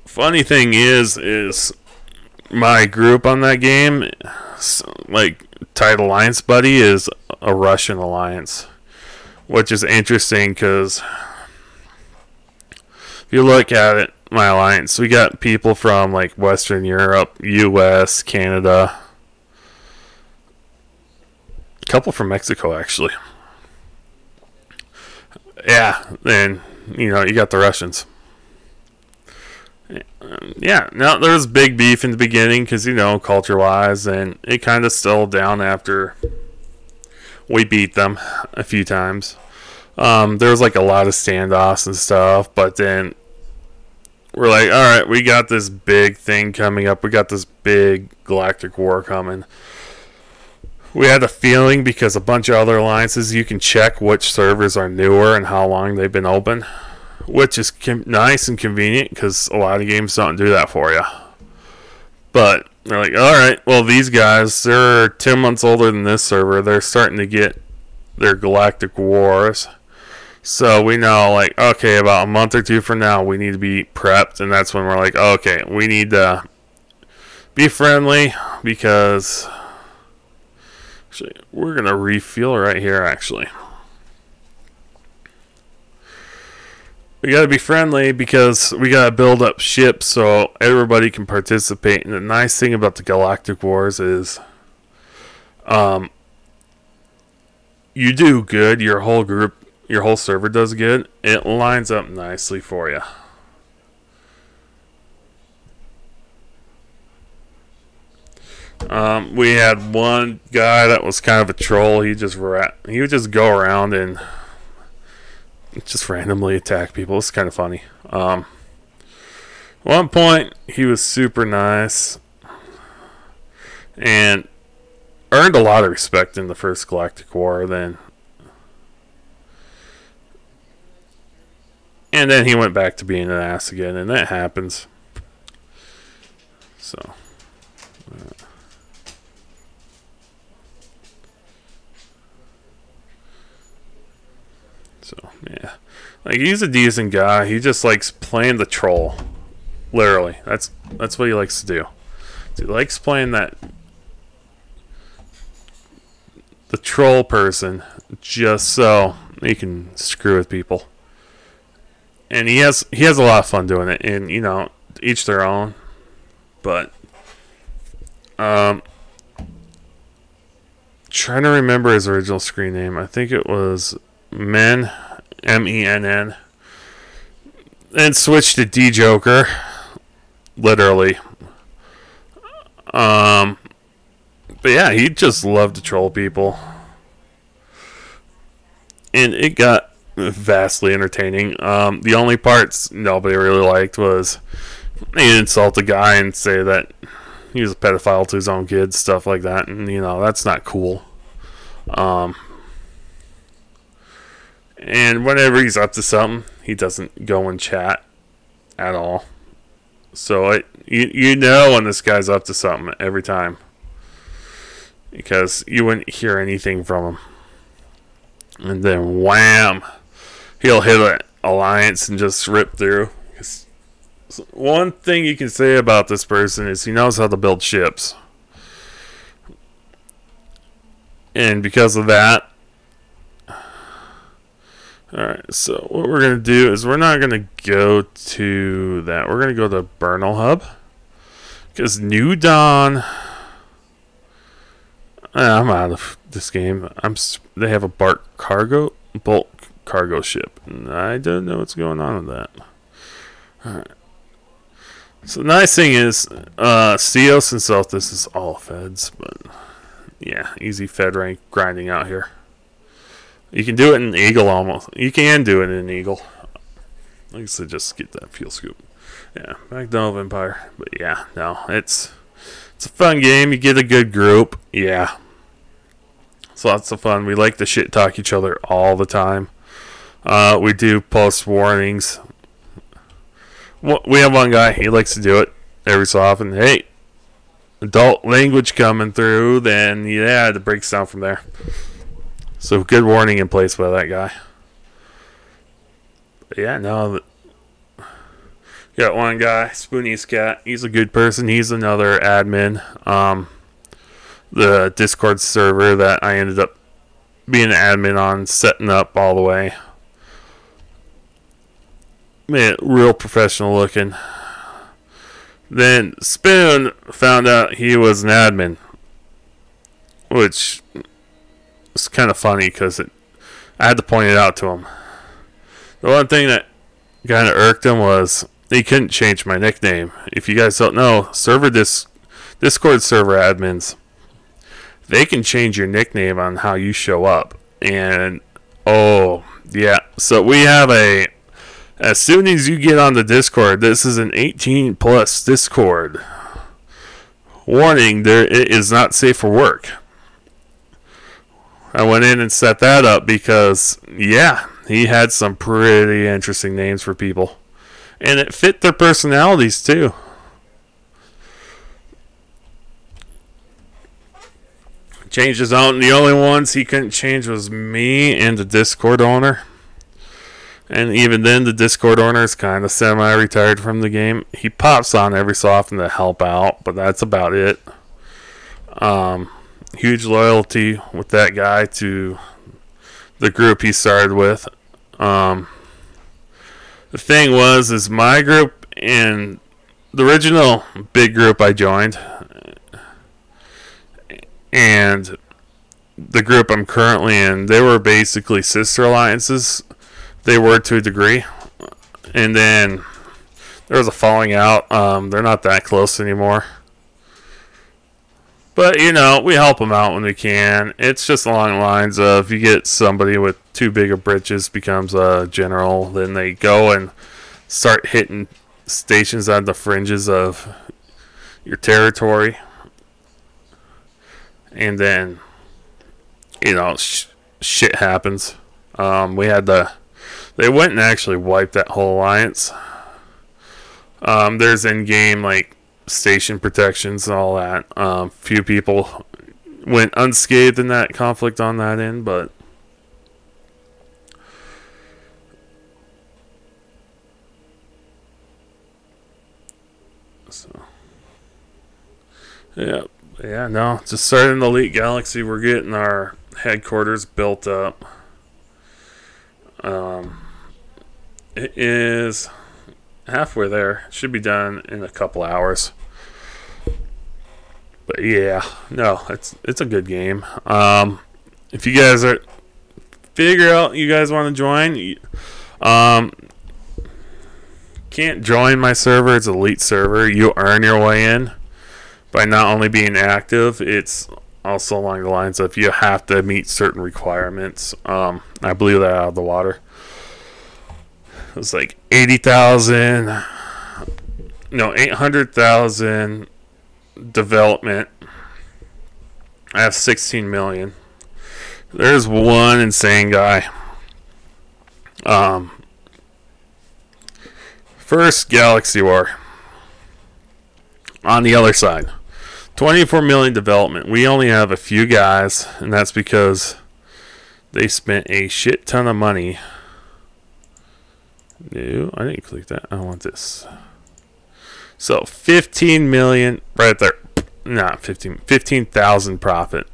Funny thing is my group on that game, like Tied Alliance Buddy, is a Russian alliance, which is interesting because if you look at it, my alliance, we got people from like Western Europe, US, Canada, a couple from Mexico actually. Yeah, and you know, you got the Russians. Yeah, now there was big beef in the beginning because, you know, culture-wise, and it kind of settled down after we beat them a few times. There was like a lot of standoffs and stuff, but then we're like, all right, we got this big thing coming up. We got this big galactic war coming. We had a feeling because a bunch of other alliances, you can check which servers are newer and how long they've been open, which is nice and convenient because a lot of games don't do that for you. But they're like, all right, well, these guys, they're 10 months older than this server. They're starting to get their galactic wars. So we know, like, okay, about a month or two from now, we need to be prepped. And that's when we're like, okay, we need to be friendly because actually, we're going to refuel right here, actually. We got to be friendly because we got to build up ships so everybody can participate. And the nice thing about the Galactic Wars is you do good, your whole group, your whole server does good, it lines up nicely for you. We had one guy that was kind of a troll. He would just go around and just randomly attack people. It's kind of funny. One point, he was super nice and earned a lot of respect in the first Galactic War. And then he went back to being an ass again, and that happens. So yeah, like he's a decent guy. He just likes playing the troll. Literally, that's what he likes to do. He likes playing the troll person just so he can screw with people. And he has a lot of fun doing it. And you know, each their own. But trying to remember his original screen name. I think it was Men, MENN, and switched to D Joker, literally. But yeah, he just loved to troll people, and it got vastly entertaining. The only parts nobody really liked was he'd insult a guy and say that he was a pedophile to his own kids, stuff like that, and you know, that's not cool. And whenever he's up to something, he doesn't go and chat at all. So you know when this guy's up to something every time, because you wouldn't hear anything from him. And then wham, he'll hit an alliance and just rip through. One thing you can say about this person is he knows how to build ships. And because of that, alright, so what we're going to do is we're not going to go to that. We're going to go to Bernal Hub. Because New Dawn, I'm out of this game. They have a bulk cargo ship. And I don't know what's going on with that. Alright. So the nice thing is, Ceos and Celtis is all feds. But yeah, easy fed rank grinding out here. You can do it in Eagle almost. You can do it in Eagle. Like I said, just get that fuel scoop. Yeah, back to Nova Empire. But yeah, no, it's a fun game. You get a good group. Yeah. It's lots of fun. We like to shit talk each other all the time. We do post warnings. We have one guy, he likes to do it every so often. Hey, adult language coming through, then yeah, it breaks down from there. So good warning in place by that guy. But yeah, no. Got one guy, Spoonie's Cat. He's a good person. He's another admin. The Discord server that I ended up being an admin on, setting up all the way. Man, real professional looking. Then Spoon found out he was an admin, which is kind of funny because I had to point it out to him. The one thing that kind of irked him was he couldn't change my nickname. If you guys don't know, Discord server admins, they can change your nickname on how you show up. And oh yeah, so we have as soon as you get on the Discord, this is an 18 plus Discord. Warning, it is not safe for work. I went in and set that up because, yeah, he had some pretty interesting names for people. And it fit their personalities, too. Changed his own. The only ones he couldn't change was me and the Discord owner. And even then, the Discord owner is kind of semi-retired from the game. He pops on every so often to help out, but that's about it. Huge loyalty with that guy to the group he started with. The thing is my group and the original big group I joined, and the group I'm currently in, they were basically sister alliances. They were to a degree, and then there was a falling out. They're not that close anymore, but you know, we help them out when we can. It's just along the lines of, you get somebody with too big of britches becomes a general, then they go and start hitting stations on the fringes of your territory, and then you know, shit happens. They went and actually wiped that whole alliance. There's in-game like station protections and all that. Few people went unscathed in that conflict on that end, but so yeah, no, just starting the Elite Galaxy. We're getting our headquarters built up. It is halfway there. Should be done in a couple hours. But yeah, no, it's a good game. If you guys figure out you guys want to join, can't join my server. It's an elite server. You earn your way in by not only being active. It's also along the lines of you have to meet certain requirements. I blew that out of the water. It was like 800,000 development. I have 16 million. There's one insane guy. First Galaxy War. On the other side, 24 million development. We only have a few guys, and that's because they spent a shit ton of money. No, I didn't click that. I want this. So 15 million right there. Not 15,000 profit.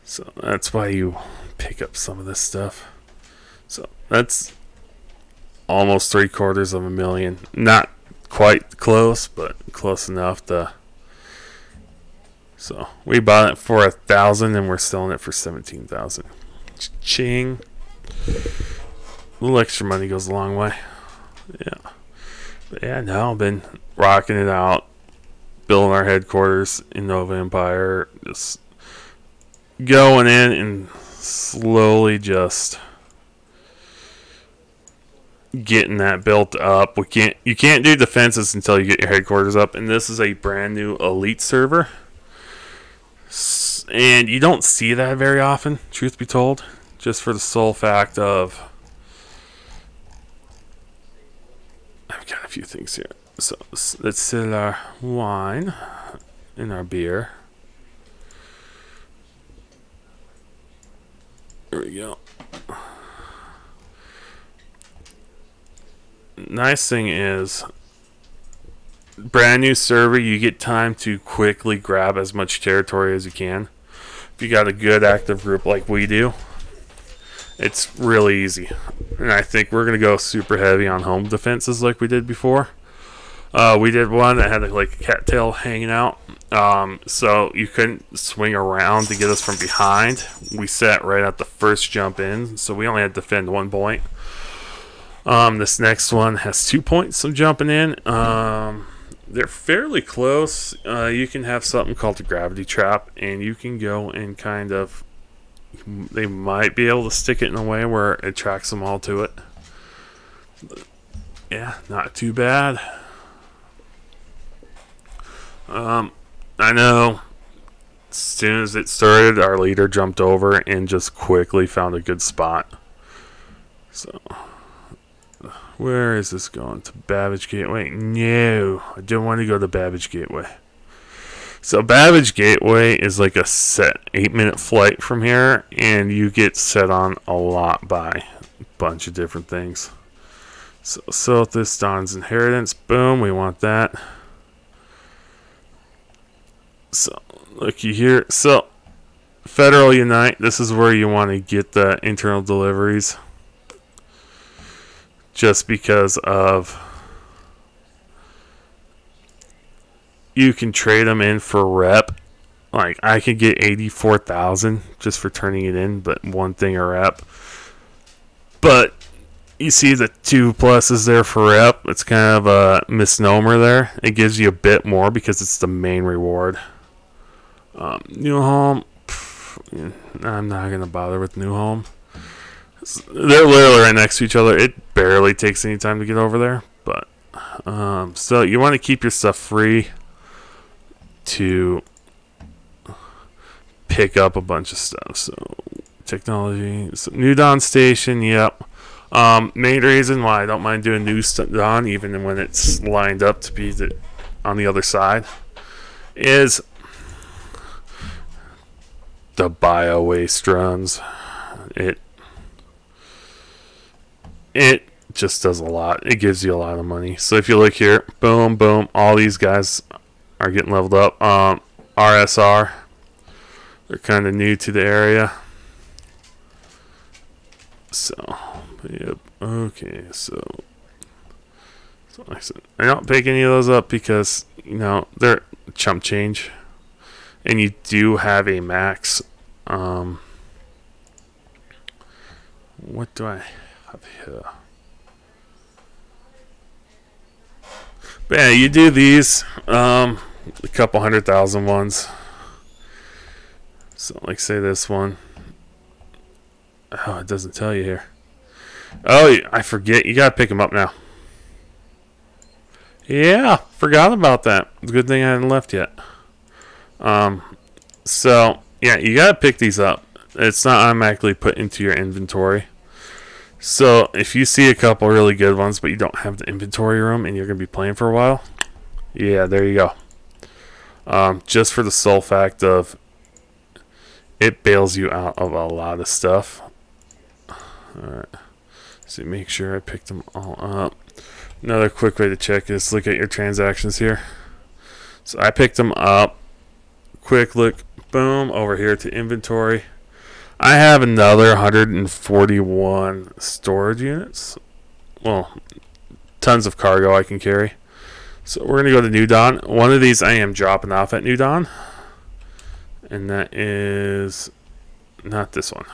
So that's why you pick up some of this stuff. So that's almost 750,000. Not quite close, but close enough to. So we bought it for 1,000 and we're selling it for 17,000. Ching. A little extra money goes a long way. Yeah. But yeah, now I've been rocking it out, building our headquarters in Nova Empire, just going in and slowly just getting that built up. You can't do defenses until you get your headquarters up, and this is a brand new elite server. And you don't see that very often, truth be told, just for the sole fact of I've got a few things here. So let's sell our wine. in our beer. There we go. Nice thing is, brand new server, you get time to quickly grab as much territory as you can. If you got a good active group like we do, it's really easy. And I think we're going to go super heavy on home defenses like we did before. We did one that had like a cattail hanging out. So you couldn't swing around to get us from behind. We sat right at the first jump in, so we only had to defend 1 point. This next one has 2 points of jumping in. They're fairly close. You can have something called a gravity trap, and you can go and kind of, they might be able to stick it in a way where it attracts them all to it. But yeah, not too bad. I know as soon as it started, our leader jumped over and just quickly found a good spot. So where is this going? To Babbage Gateway? No, I don't want to go to Babbage Gateway. So Babbage Gateway is like a set 8-minute flight from here, and you get set on a lot by a bunch of different things. So this Don's Inheritance, boom, we want that. So looky here. So Federal Unite, this is where you want to get the internal deliveries. Just because of, you can trade them in for rep. Like I could get 84,000 just for turning it in, but 1 thing a rep. But you see the 2 pluses there for rep. It's kind of a misnomer there. It gives you a bit more because it's the main reward. New home, I'm not gonna bother with new home. They're literally right next to each other. It barely takes any time to get over there, but so you want to keep your stuff free to pick up a bunch of stuff. So technology, so New Dawn Station, yep. Main reason why I don't mind doing New Dawn, even when it's lined up to be on the other side, is the bio waste runs. It just does a lot. It gives you a lot of money. So if you look here, boom, boom, all these guys are getting leveled up. RSR, they're kind of new to the area. So, yep, okay, so like I said, I don't pick any of those up because, you know, they're chump change. And you do have a max. What do I have here? But yeah, you do these. A couple 100,000 ones. So, like, say this one. Oh, it doesn't tell you here. Oh, I forget. You gotta pick them up now. Yeah, forgot about that. It's a good thing I hadn't left yet. So yeah, you gotta pick these up. It's not automatically put into your inventory. So if you see a couple really good ones, but you don't have the inventory room and you're gonna be playing for a while, yeah, there you go. Just for the sole fact of it bails you out of a lot of stuff. Alright, so make sure I picked them all up. Another quick way to check is look at your transactions here. So I picked them up. Quick look, boom, over here to inventory. I have another 141 storage units. Well, tons of cargo I can carry. So we're going to go to New Dawn. One of these I am dropping off at New Dawn. And that is not this one.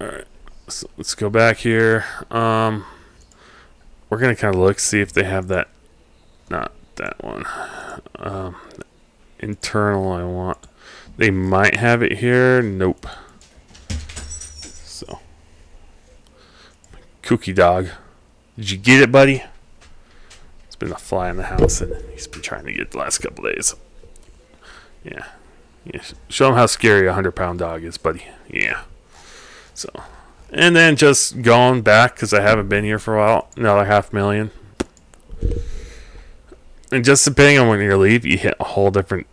Alright, so let's go back here. We're going to kind of look, see if they have that. Not that one. Internal I want. They might have it here. Nope. So Cookie Dog, did you get it, buddy? It's been a fly in the house and he's been trying to get it the last couple days. Yeah. Show him how scary a 100-pound dog is, buddy. Yeah. So, and then just going back because I haven't been here for a while. Another 500,000. And just depending on when you leave, you hit a whole different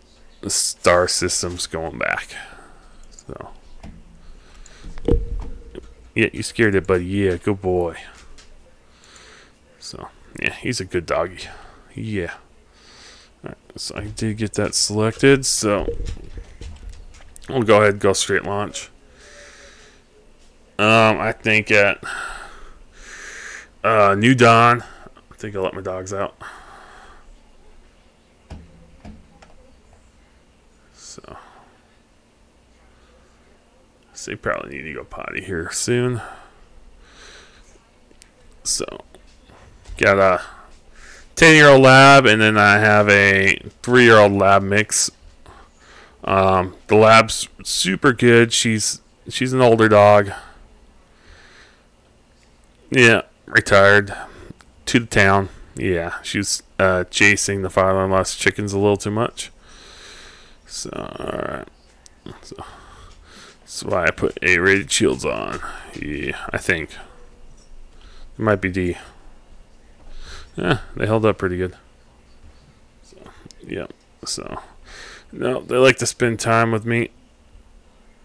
star systems going back. So, yeah, you scared it, buddy. Yeah, good boy. So, yeah, he's a good doggy. Yeah. Alright, so I did get that selected, so we'll go ahead and go straight launch. I think at New Dawn, I think I'll let my dogs out. So they probably need to go potty here soon. So got a 10-year-old lab, and then I have a 3-year-old lab mix. The lab's super good. She's an older dog. Yeah, retired to the town. Yeah, she was chasing the father-in-law's chickens a little too much. So, alright. So, that's why I put A-rated shields on. Yeah, I think. It might be D. Yeah, they held up pretty good. So, yeah. So, no, they like to spend time with me.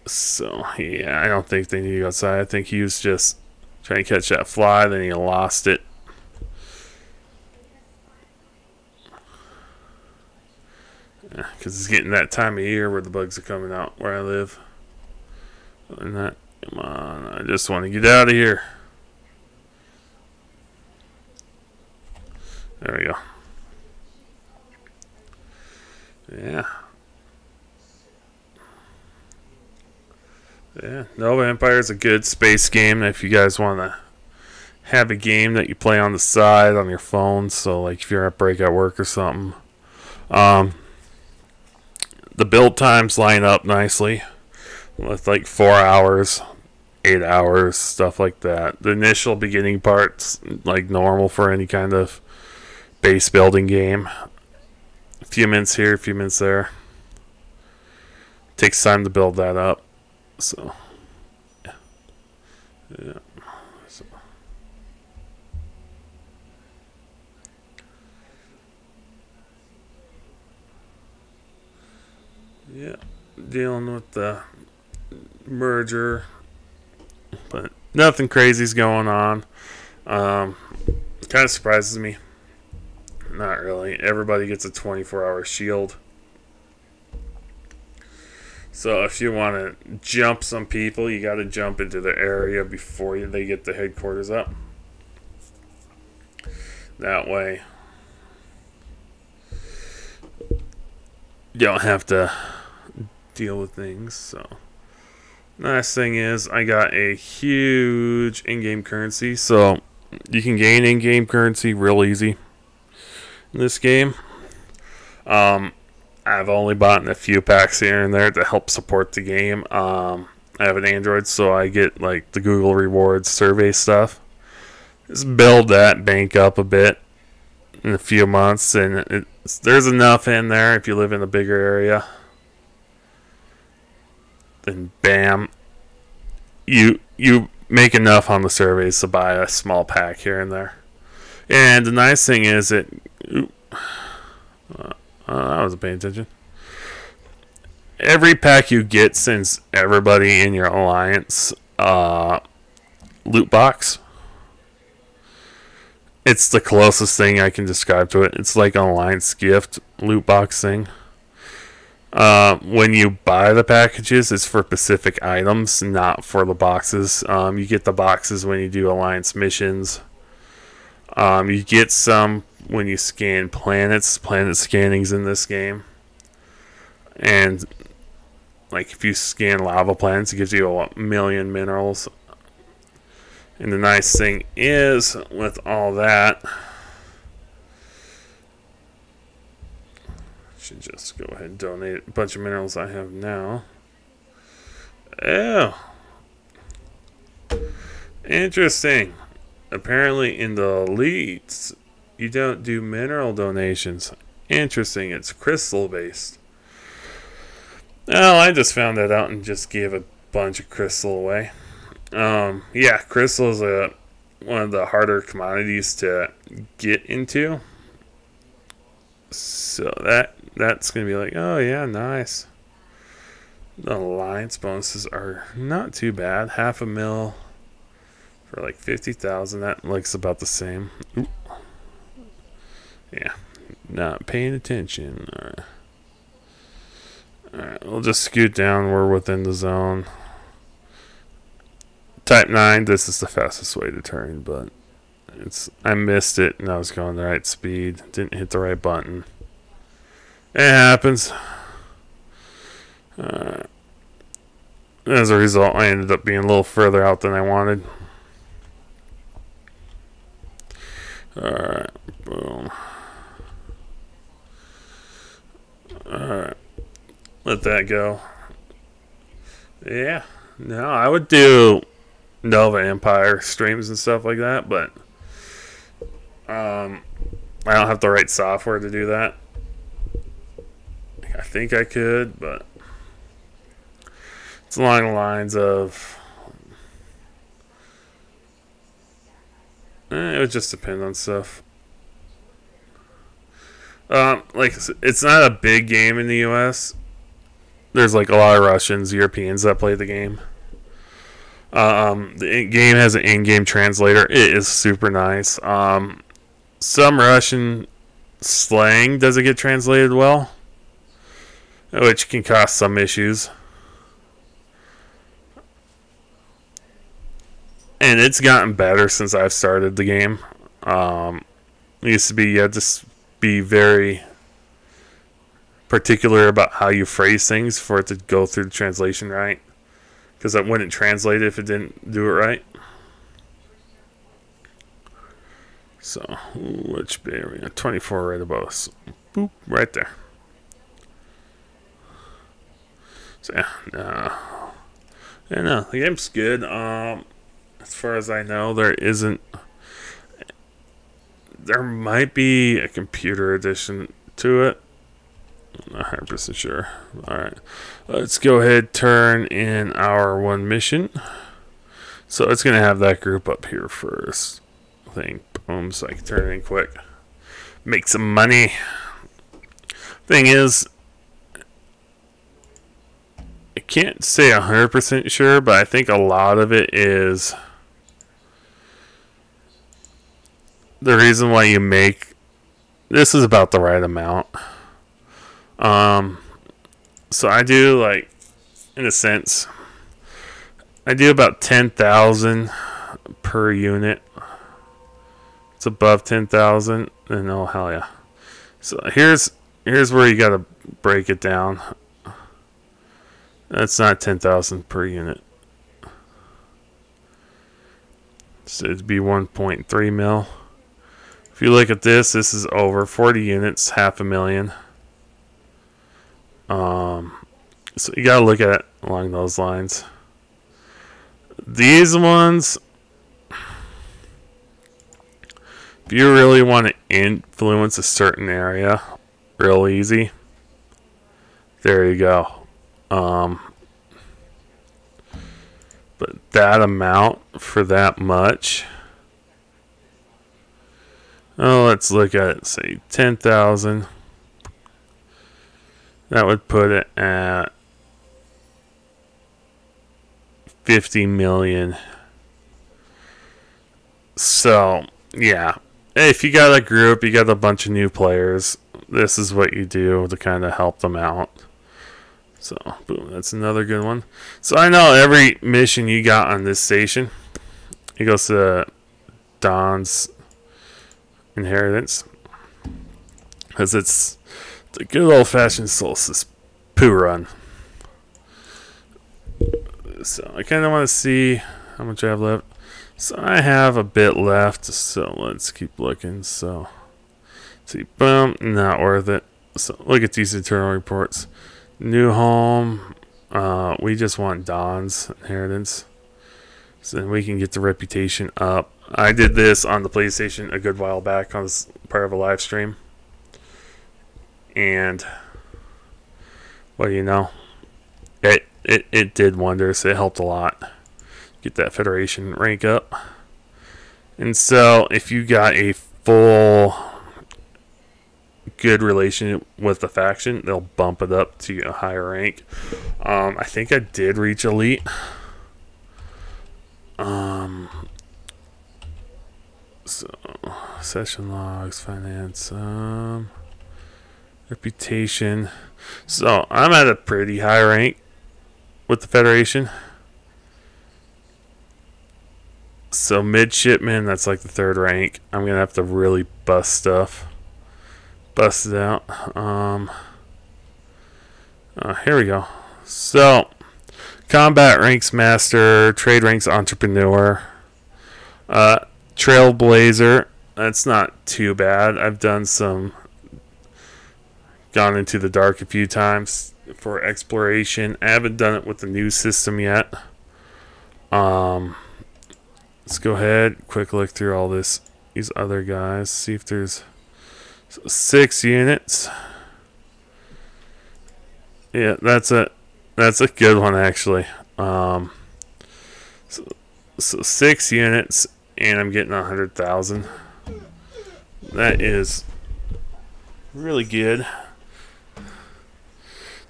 So, yeah, I don't think they need to go outside. I think he was just trying to catch that fly, then he lost it. Because it's getting that time of year where the bugs are coming out where I live. Other than that, come on, I just want to get out of here. There we go. Yeah. Yeah, Nova Empire is a good space game if you guys want to have a game that you play on the side on your phone. So, like, if you're at break at work or something. The build times line up nicely with like 4 hours, 8 hours, stuff like that. The initial beginning part's like normal for any kind of base building game. A few minutes here, a few minutes there. Takes time to build that up. So, yeah. So. Yeah, dealing with the merger, but nothing crazy's going on. Kind of surprises me. Not really. Everybody gets a 24-hour shield. So if you want to jump some people, you got to jump into the area before they get the headquarters up. That way, you don't have to deal with things. So nice thing is I got a huge in-game currency, so you can gain in-game currency real easy in this game. I've only bought a few packs here and there to help support the game. I have an Android, so I get like the Google Rewards survey stuff. Just build that bank up a bit in a few months, and there's enough in there if you live in a bigger area. Then bam, you make enough on the surveys to buy a small pack here and there. And the nice thing is that I wasn't paying attention. Every pack you get sends everybody in your alliance loot box. It's the closest thing I can describe to it. It's like an alliance gift loot box thing. When you buy the packages, it's for specific items, not for the boxes. You get the boxes when you do alliance missions. You get some when you scan planets. Planet scanning's in this game. And like if you scan lava planets, it gives you 1,000,000 minerals. And the nice thing is, with all that, I should just go ahead and donate a bunch of minerals I have now. Oh, interesting. Apparently in the elites, you don't do mineral donations. Interesting, it's crystal based. Well, I just found that out and just gave a bunch of crystal away. Yeah, crystal is one of the harder commodities to get into. So that's gonna be like, oh yeah, nice. The alliance bonuses are not too bad. $500,000 for like 50,000. That looks about the same. Ooh. Yeah, not paying attention. All right, we'll just scoot down. We're within the zone. Type 9. This is the fastest way to turn, but I missed it and I was going the right speed. Didn't hit the right button. It happens. As a result, I ended up being a little further out than I wanted. Alright, boom. Alright, let that go. Yeah, no, I would do Nova Empire streams and stuff like that, but I don't have the right software to do that. I think I could, but it's along the lines of it would just depend on stuff. Like it's not a big game in the US. There's like a lot of Russians, Europeans that play the game. The game has an in-game translator. It is super nice. Some Russian slang doesn't get translated well, which can cause some issues. And it's gotten better since I've started the game. It used to be you had to be very particular about how you phrase things for it to go through the translation right, because that wouldn't translate if it didn't do it right. So, which bay are we at? 24 right above us. Boop, right there. So, yeah, no, the game's good. As far as I know, there might be a computer edition to it. I'm not 100% sure. Alright, let's go ahead turn in our one mission. So it's going to have that group up here first. I think, boom, so I can turn it in quick. Make some money. Thing is, I can't say 100% sure, but I think a lot of it is the reason why you make this is about the right amount. So I do, like, in a sense, I do about 10,000 per unit. It's above 10,000, and oh hell yeah! So here's where you gotta break it down. That's not 10,000 per unit. So it'd be 1.3 mil. If you look at this, this is over 40 units, $500,000. So you gotta look at it along those lines. These ones, if you really want to influence a certain area real easy, there you go. But that amount for that much, oh, let's look at it, say 10,000. That would put it at 50 million. So, yeah. If you got a group, you got a bunch of new players, this is what you do to kind of help them out. So, boom, that's another good one. So, I know every mission you got on this station, it goes to Don's inheritance. Because it's the good old-fashioned solstice poo run. So, I kind of want to see how much I have left. So, I have a bit left, so let's keep looking. So, see, boom, not worth it. So, look at these internal reports. New home, we just want Don's inheritance. So then we can get the reputation up. I did this on the PlayStation a good while back on part of a live stream. And, well, you know, it did wonders. It helped a lot. Get that Federation rank up. And so, if you got a full good relation with the faction, they'll bump it up to a higher rank. I think I did reach elite. So session logs, finance, reputation. So I'm at a pretty high rank with the Federation. So midshipman, that's like the 3rd rank. I'm gonna have to really bust stuff. Bust it out. Here we go. So combat ranks master, trade ranks entrepreneur, trailblazer. That's not too bad. I've done some, gone into the dark a few times for exploration. I haven't done it with the new system yet. Let's go ahead, quick look through all these other guys, see if there's 6 units. Yeah, that's a good one actually. So 6 units, and I'm getting 100,000. That is really good.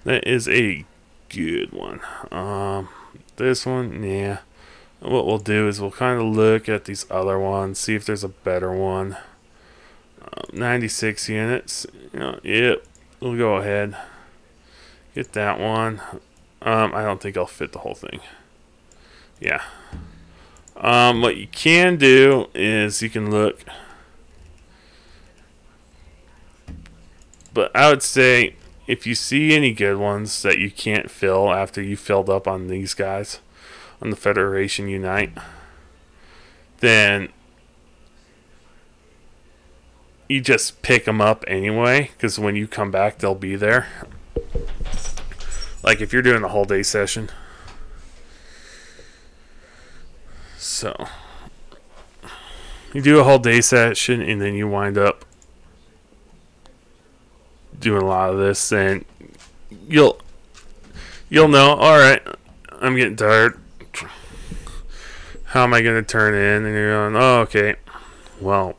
That is a good one. This one, yeah. What we'll do is we'll kind of look at these other ones, see if there's a better one. 96 units. Yep. We'll go ahead. Get that one. I don't think I'll fit the whole thing. Yeah. What you can do is you can look. But I would say if you see any good ones that you can't fill after you filled up on these guys, on the Federation Unite, then you just pick them up anyway, because when you come back they'll be there. Like if you're doing a whole day session. So you do a whole day session and then you wind up doing a lot of this, and you'll know, alright, I'm getting tired. How am I going to turn in? And you're going, oh, okay. Well,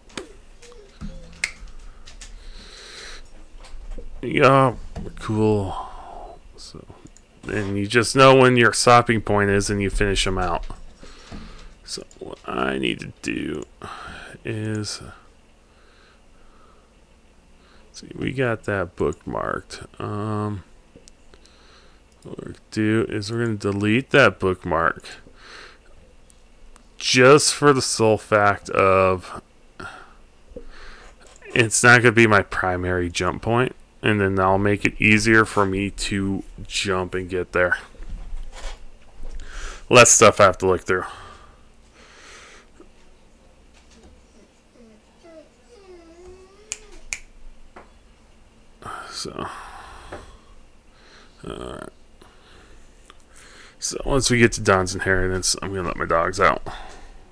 yeah, cool. So, and you just know when your stopping point is, and you finish them out. So what I need to do is, see, we got that bookmarked. What we're going to do is we're going to delete that bookmark. Just for the sole fact of it's not going to be my primary jump point, and then that'll make it easier for me to jump and get there. Less stuff I have to look through. So, alright. So once we get to Don's Inheritance, I'm going to let my dogs out.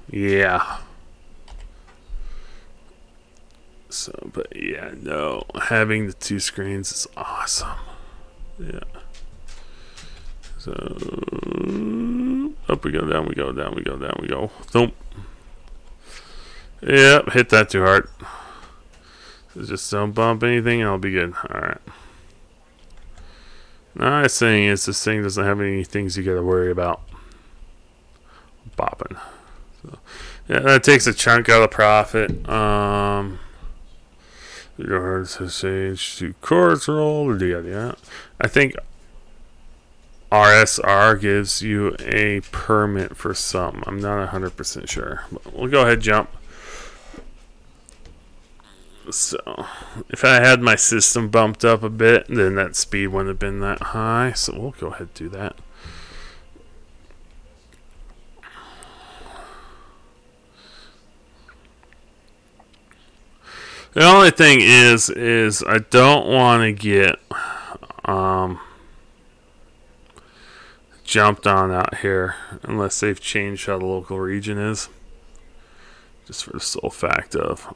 Yeah. So, but yeah, no. Having the 2 screens is awesome. Yeah. So, up we go, down we go, down we go, down we go. Nope. Yep, hit that too hard. So just don't bump anything and I'll be good. Alright. Nice thing is this thing doesn't have any things you gotta worry about bopping. So, yeah, that takes a chunk out of profit. Your sage to chords roll or yeah. I think RSR gives you a permit for some. I'm not 100% sure. But we'll go ahead and jump. So, if I had my system bumped up a bit, then that speed wouldn't have been that high. So, we'll go ahead and do that. The only thing is I don't want to get jumped on out here unless they've changed how the local region is. Just for the sole fact of,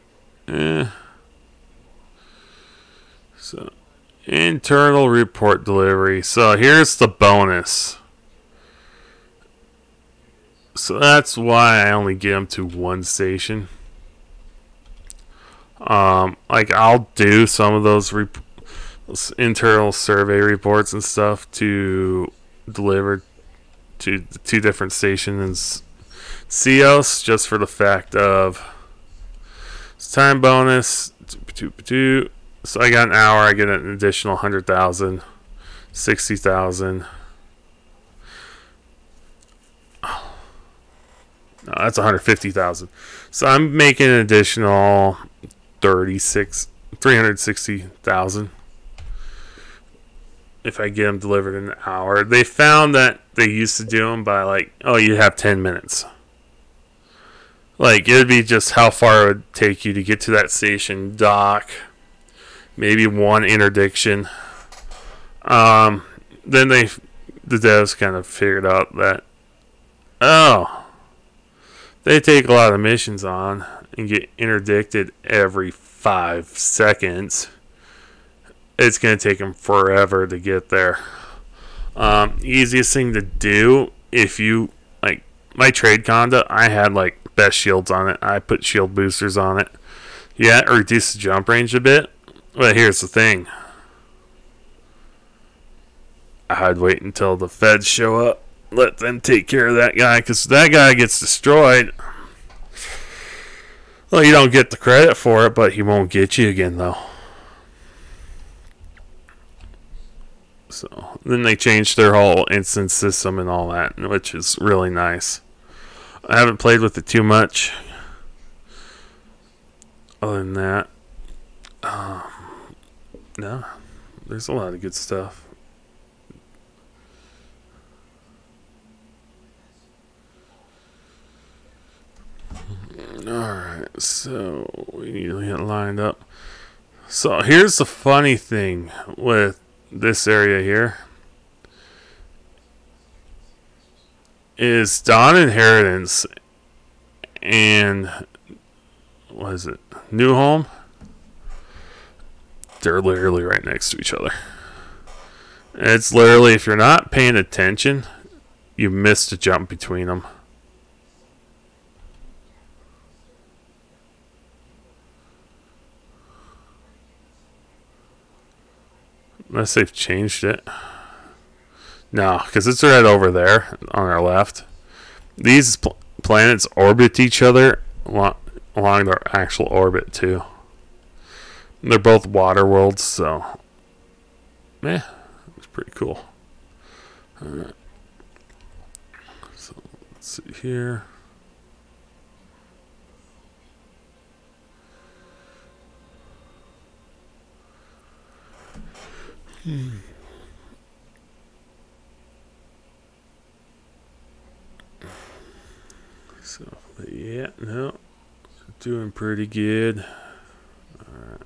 So, internal report delivery. So, here's the bonus. So, that's why I only get them to 1 station. Like I'll do some of those internal survey reports and stuff to deliver to the two different stations in COS just for the fact of it's time bonus. So I got an hour. I get an additional 100,000, 60,000. No, that's 150,000. So I'm making an additional 360,000 if I get them delivered in an hour. They found that they used to do them by like, oh, you have 10 minutes. Like it'd be just how far it would take you to get to that station, dock, maybe one interdiction. Then the devs kind of figured out that, oh, they take a lot of missions on and get interdicted every 5 seconds. It's going to take them forever to get there. Easiest thing to do if you, like, my trade conduct, I had, like, best shields on it. I put shield boosters on it. Yeah, it reduced the jump range a bit. But here's the thing. I'd wait until the feds show up. Let them take care of that guy, because that guy gets destroyed. Well, you don't get the credit for it, but he won't get you again, though. So then they changed their whole instance system and all that, which is really nice. I haven't played with it too much. Other than that, no, there's a lot of good stuff. Alright, so we need to get lined up. So here's the funny thing with this area here. Is Dawn Inheritance and what is it? New Home? They're literally right next to each other. And it's literally, if you're not paying attention, you missed a jump between them. Unless they've changed it. No, because it's right over there on our left. These planets orbit each other along their actual orbit, too. They're both water worlds, so... yeah, it's pretty cool. Alright. So, let's see here. So, yeah, no, doing pretty good. Alright.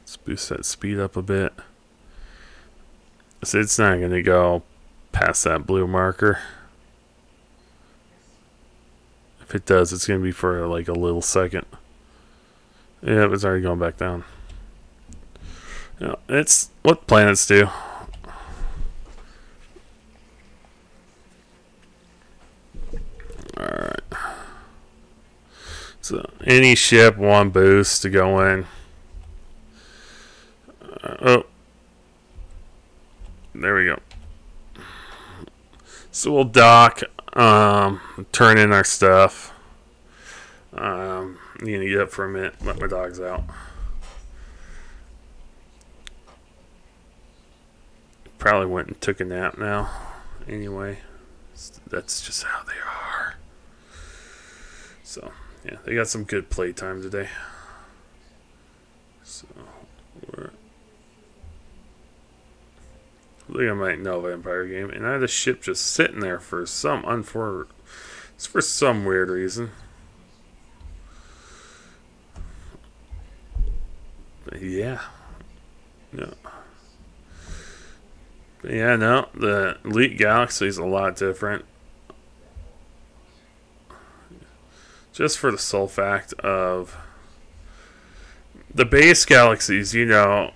Let's boost that speed up a bit. So it's not going to go past that blue marker. If it does, it's going to be for like a little second. Yeah, it's already going back down. Yeah, it's what planets do. Alright. So, any ship, one boost to go in. Oh. There we go. So we'll dock, turn in our stuff. Need to get up for a minute, let my dogs out. Probably went and took a nap now. Anyway, that's just how they are. So, yeah, they got some good playtime today. So, I think I might know Vampire game, and I had a ship just sitting there for some for some weird reason. But yeah, no. But yeah, no. The Elite Galaxy is a lot different. Just for the sole fact of the base galaxies, you know.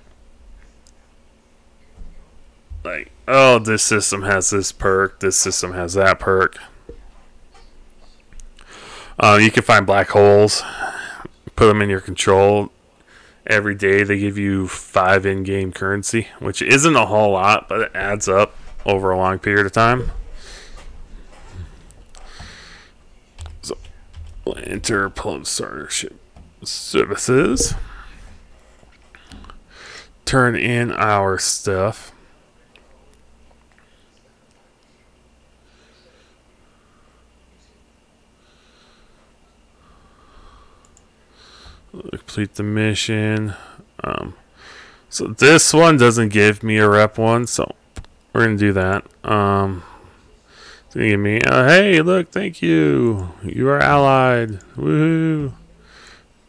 Like, oh, this system has this perk, this system has that perk. You can find black holes, put them in your control. Every day they give you 5 in-game currency, which isn't a whole lot, but it adds up over a long period of time. So we'll enter Plum Starter Ship Services. Turn in our stuff. Complete the mission. So this one doesn't give me a rep one, so we're gonna do that. It's gonna give me, hey, look, thank you. You are allied. Woohoo!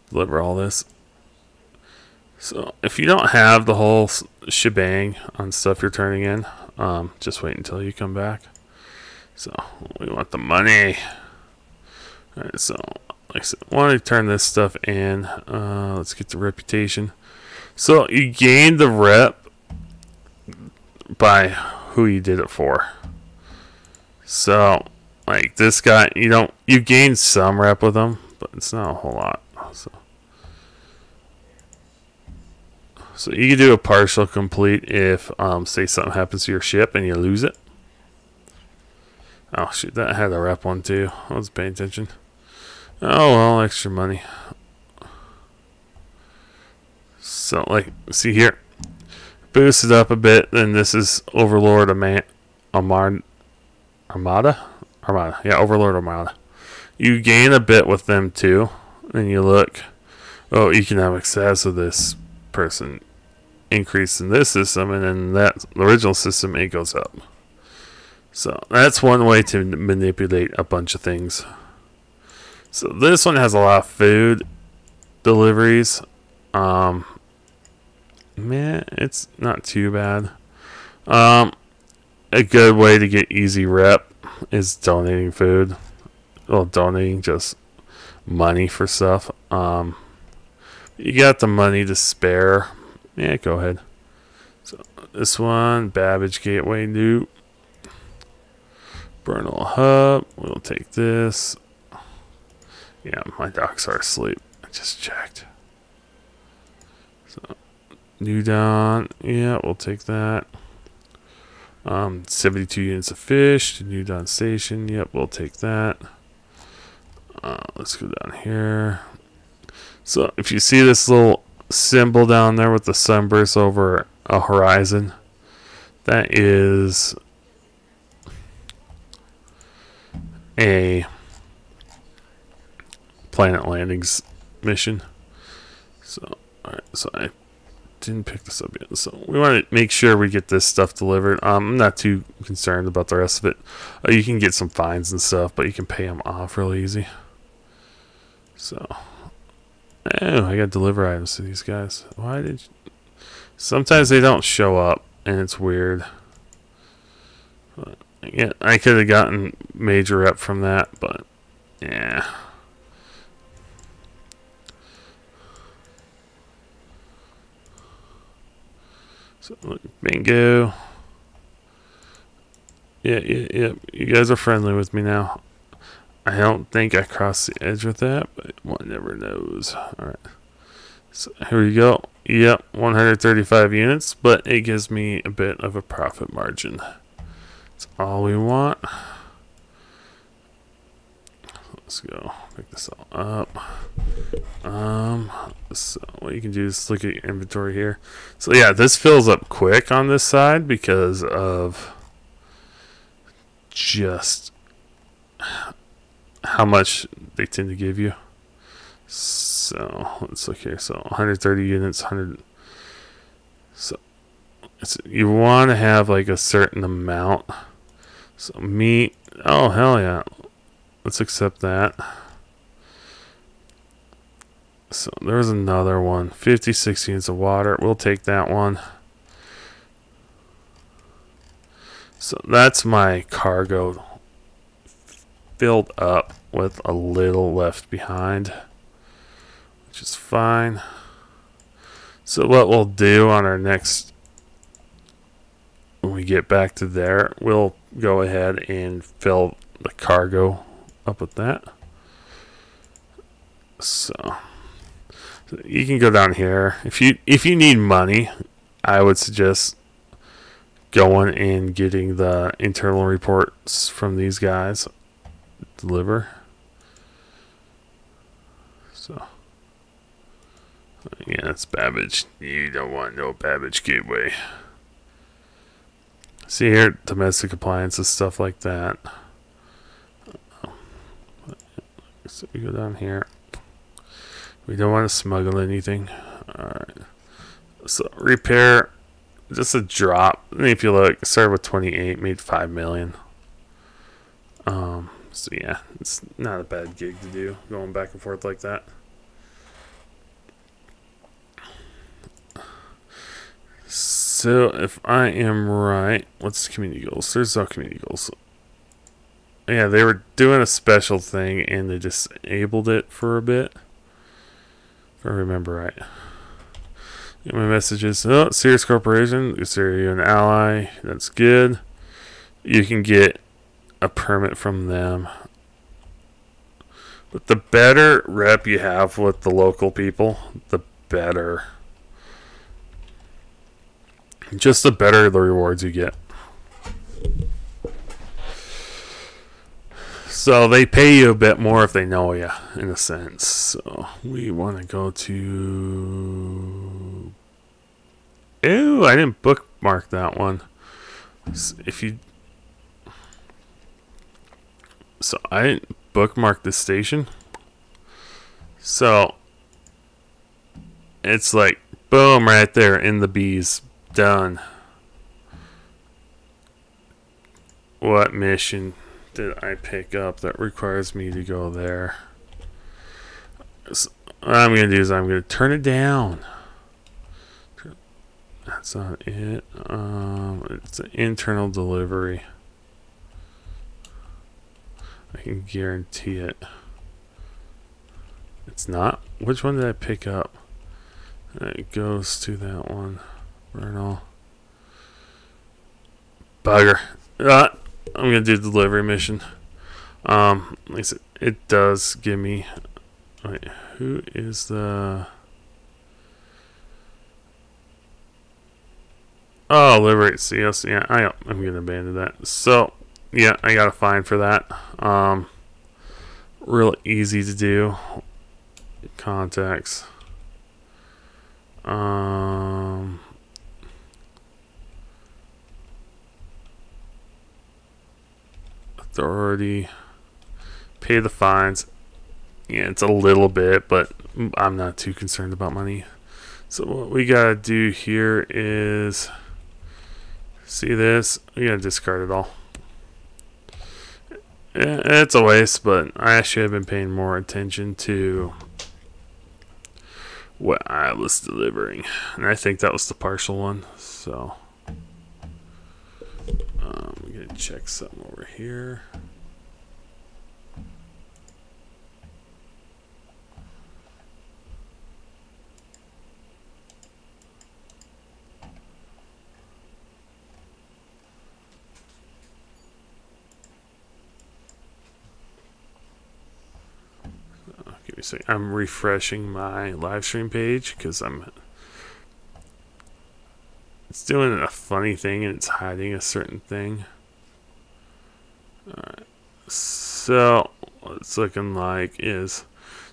Deliver all this. So if you don't have the whole shebang on stuff you're turning in, just wait until you come back. So we want the money. All right, so. Like I said, I want to turn this stuff in. Let's get the reputation. So you gain the rep by who you did it for. So like this guy, you gain some rep with him, but it's not a whole lot. So you can do a partial complete if say something happens to your ship and you lose it. Oh shoot, that had a rep one too. I was paying attention. Oh well, extra money. So like, see here, boost it up a bit. Then this is Overlord Armada. Yeah, Overlord Armada. You gain a bit with them too. And you look, oh, economic status of this person increased in this system, and then that the original system it goes up. So that's one way to manipulate a bunch of things. So this one has a lot of food deliveries. Man, it's not too bad. A good way to get easy rep is donating food. Well, donating just money for stuff. You got the money to spare. Yeah, go ahead. So this one, Babbage Gateway, new. Bernal Hub. We'll take this. Yeah, my docs are asleep. I just checked. So, New Dawn. Yeah, we'll take that. 72 units of fish to New Dawn Station. Yep, we'll take that. Let's go down here. So, if you see this little symbol down there with the sunburst over a horizon, that is a planet landings mission. So, alright, so I didn't pick this up yet. So, we want to make sure we get this stuff delivered. I'm not too concerned about the rest of it. You can get some fines and stuff, but you can pay them off real easy. So, oh, I got to deliver items to these guys. Why did you? Sometimes they don't show up, and it's weird. But, yeah, I could have gotten major rep from that, but yeah. So, look, bingo. Yeah, you guys are friendly with me now. I don't think I crossed the edge with that, but one never knows. Alright. So, here we go. Yep, 135 units, but it gives me a bit of a profit margin. That's all we want. Let's go pick this all up. So what you can do is look at your inventory here. So yeah, this fills up quick on this side because of just how much they tend to give you. So let's look here. So 130 units, 100. So you want to have like a certain amount. So meat. Oh hell yeah. Let's accept that. So there's another one. 56 units of water. We'll take that one. So that's my cargo filled up with a little left behind, which is fine. So what we'll do on our next when we get back to there, we'll go ahead and fill the cargo up with that. So you can go down here. If you need money, I would suggest going and getting the internal reports from these guys. Deliver. So yeah, that's Babbage. You don't want no Babbage gateway. See here, domestic appliances, stuff like that. So we go down here. We don't want to smuggle anything. Alright. So repair, just a drop. And if you look, started with 28, made 5 million. So yeah, it's not a bad gig to do, going back and forth like that. So if I am right, what's the community goals? There's no community goals. Yeah, they were doing a special thing and they disabled it for a bit. If I remember right. Get my messages. Oh, Sirius Corporation. Consider you an ally. That's good. You can get a permit from them. But the better rep you have with the local people, the better. Just the better the rewards you get. So they pay you a bit more if they know you, in a sense. So we want to go to... Ew, I didn't bookmark that one. So I didn't bookmark this station. So it's like, boom, right there in the bees. Done. What mission did I pick up that requires me to go there? So what I'm going to do is I'm going to turn it down. That's not it. It's an internal delivery. I can guarantee it. It's not. Which one did I pick up? It goes to that one. Vernal. Bugger. I'm gonna do the delivery mission. Like I said, it does give me. Wait, who is the? Oh, Liberate CS. Yeah, I'm gonna abandon that. So, yeah, I got a fine for that. Real easy to do. Contacts. Authority. Pay the fines. Yeah, it's a little bit, but I'm not too concerned about money. So what we gotta do here is, see this? We gotta discard it all. It's a waste, but I should have been paying more attention to what I was delivering, and I think that was the partial one. So I'm gonna check something over here. Give me a second. I'm refreshing my live stream page because it's doing a funny thing and it's hiding a certain thing. Alright. So what it's looking like is,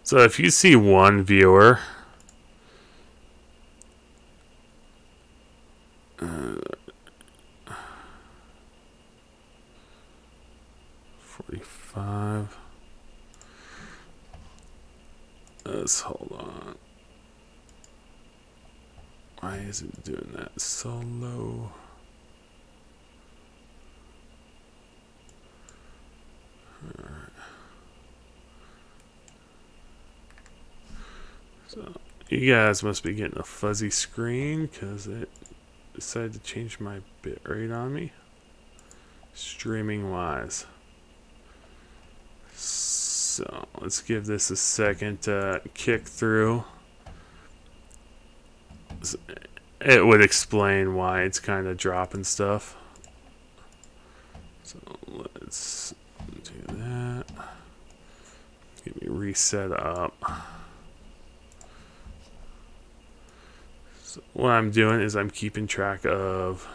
so if you see one viewer, $45. Let's hold on. Why is it doing that so low? Alright. So you guys must be getting a fuzzy screen because it decided to change my bitrate on me, streaming wise. So let's give this a second to kick through. It would explain why it's kind of dropping stuff. reset up. So what I'm doing is I'm keeping track of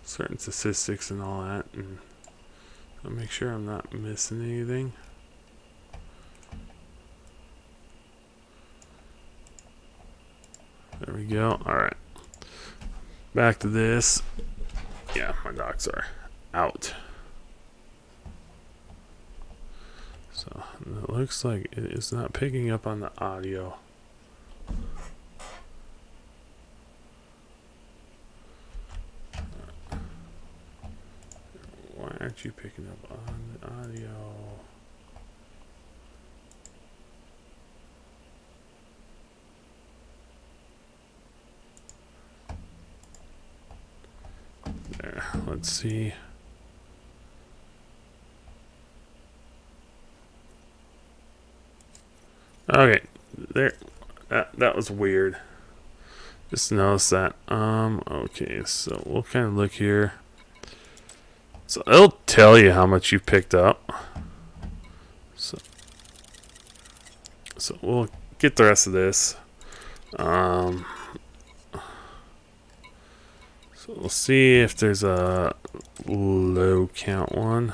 certain statistics and all that, and I'll make sure I'm not missing anything. There we go. Alright. Back to this. Yeah, my docs are out. So it looks like it is not picking up on the audio. Why aren't you picking up on the audio? There, let's see. Okay, there. That was weird. Just notice that. Okay, so we'll kind of look here. So it'll tell you how much you've picked up. So we'll get the rest of this. So we'll see if there's a low count one.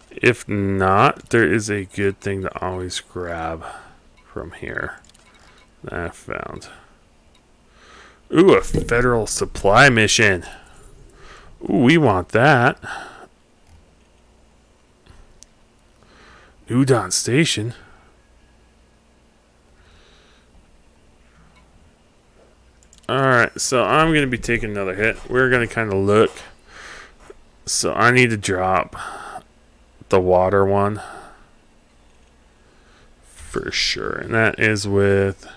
If not, there is a good thing to always grab from here that I found. Ooh, a federal supply mission. Ooh, we want that. Udon Station. Alright, so I'm going to be taking another hit. We're going to kind of look. So I need to drop the water one for sure, and that is with,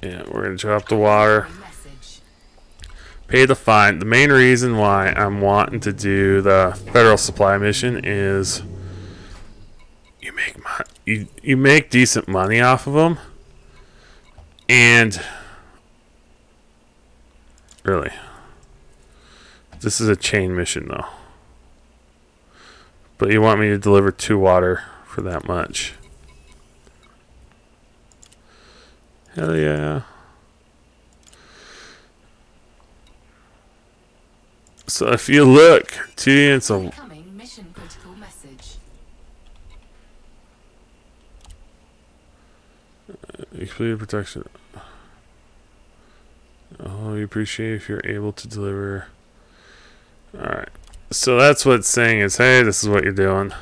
yeah, we're gonna drop the water, pay the fine. The main reason why I'm wanting to do the federal supply mission is you make decent money off of them, and really, this is a chain mission though. But you want me to deliver 2 water for that much. Hell yeah. So if you look, it's a mission critical message. completed protection. Oh, we appreciate if you're able to deliver. Alright, so that's what it's saying is, hey, this is what you're doing.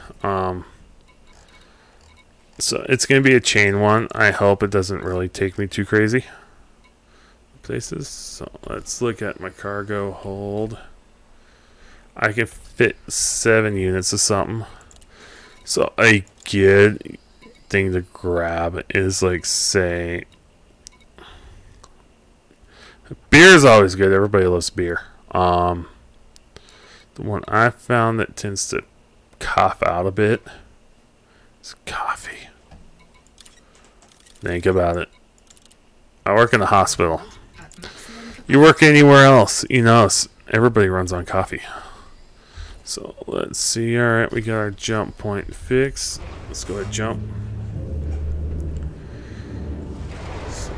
So it's going to be a chain one. I hope it doesn't really take me too crazy places. So let's look at my cargo hold. I can fit 7 units of something. So a good thing to grab is, like, say, beer is always good. Everybody loves beer. The one I found that tends to cough out a bit is coffee. Think about it. I work in a hospital. You work anywhere else, you know, everybody runs on coffee. So let's see. Alright, we got our jump point fixed. Let's go ahead and jump. So,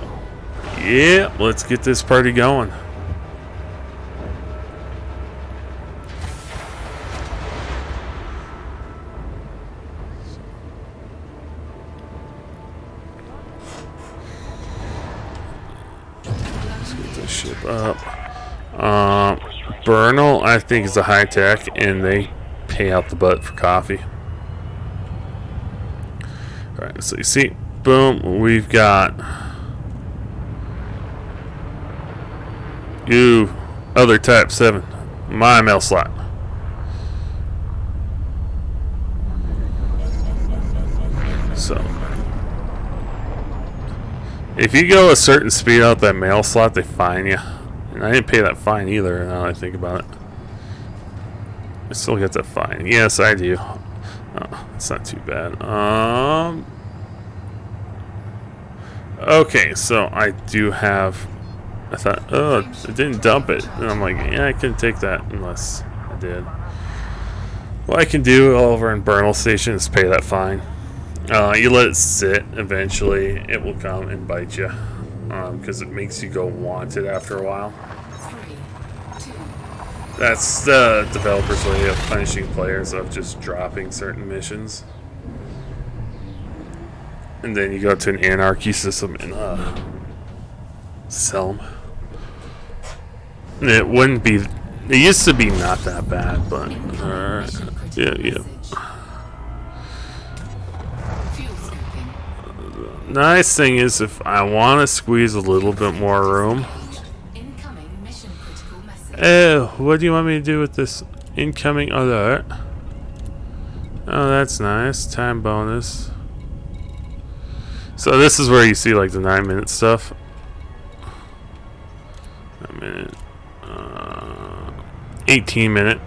yeah, let's get this party going. Ship up. Bernal, I think, is a high tech, and they pay out the butt for coffee. Alright, so you see, boom, we've got you, other type 7, my mail slot. So if you go a certain speed out that mail slot, they fine you. And I didn't pay that fine either, now that I think about it. I still get that fine. Yes, I do. Oh, it's not too bad. Okay, so I do have I thought, oh, it didn't dump it. And I'm like, yeah, I couldn't take that unless I did. What I can do over in Bernal Station is pay that fine. You let it sit. Eventually, it will come and bite you. Because it makes you go wanted after a while. 3, 2, That's the developer's way of punishing players of just dropping certain missions. And then you go to an anarchy system and sell them. It wouldn't be. It used to be not that bad, but yeah. fuel scoping. Nice thing is, if I want to squeeze a little bit more room. Incoming mission critical message. What do you want me to do with this incoming alert? Oh, that's nice. Time bonus. So this is where you see like the 9-minute stuff. A minute. 18-minute.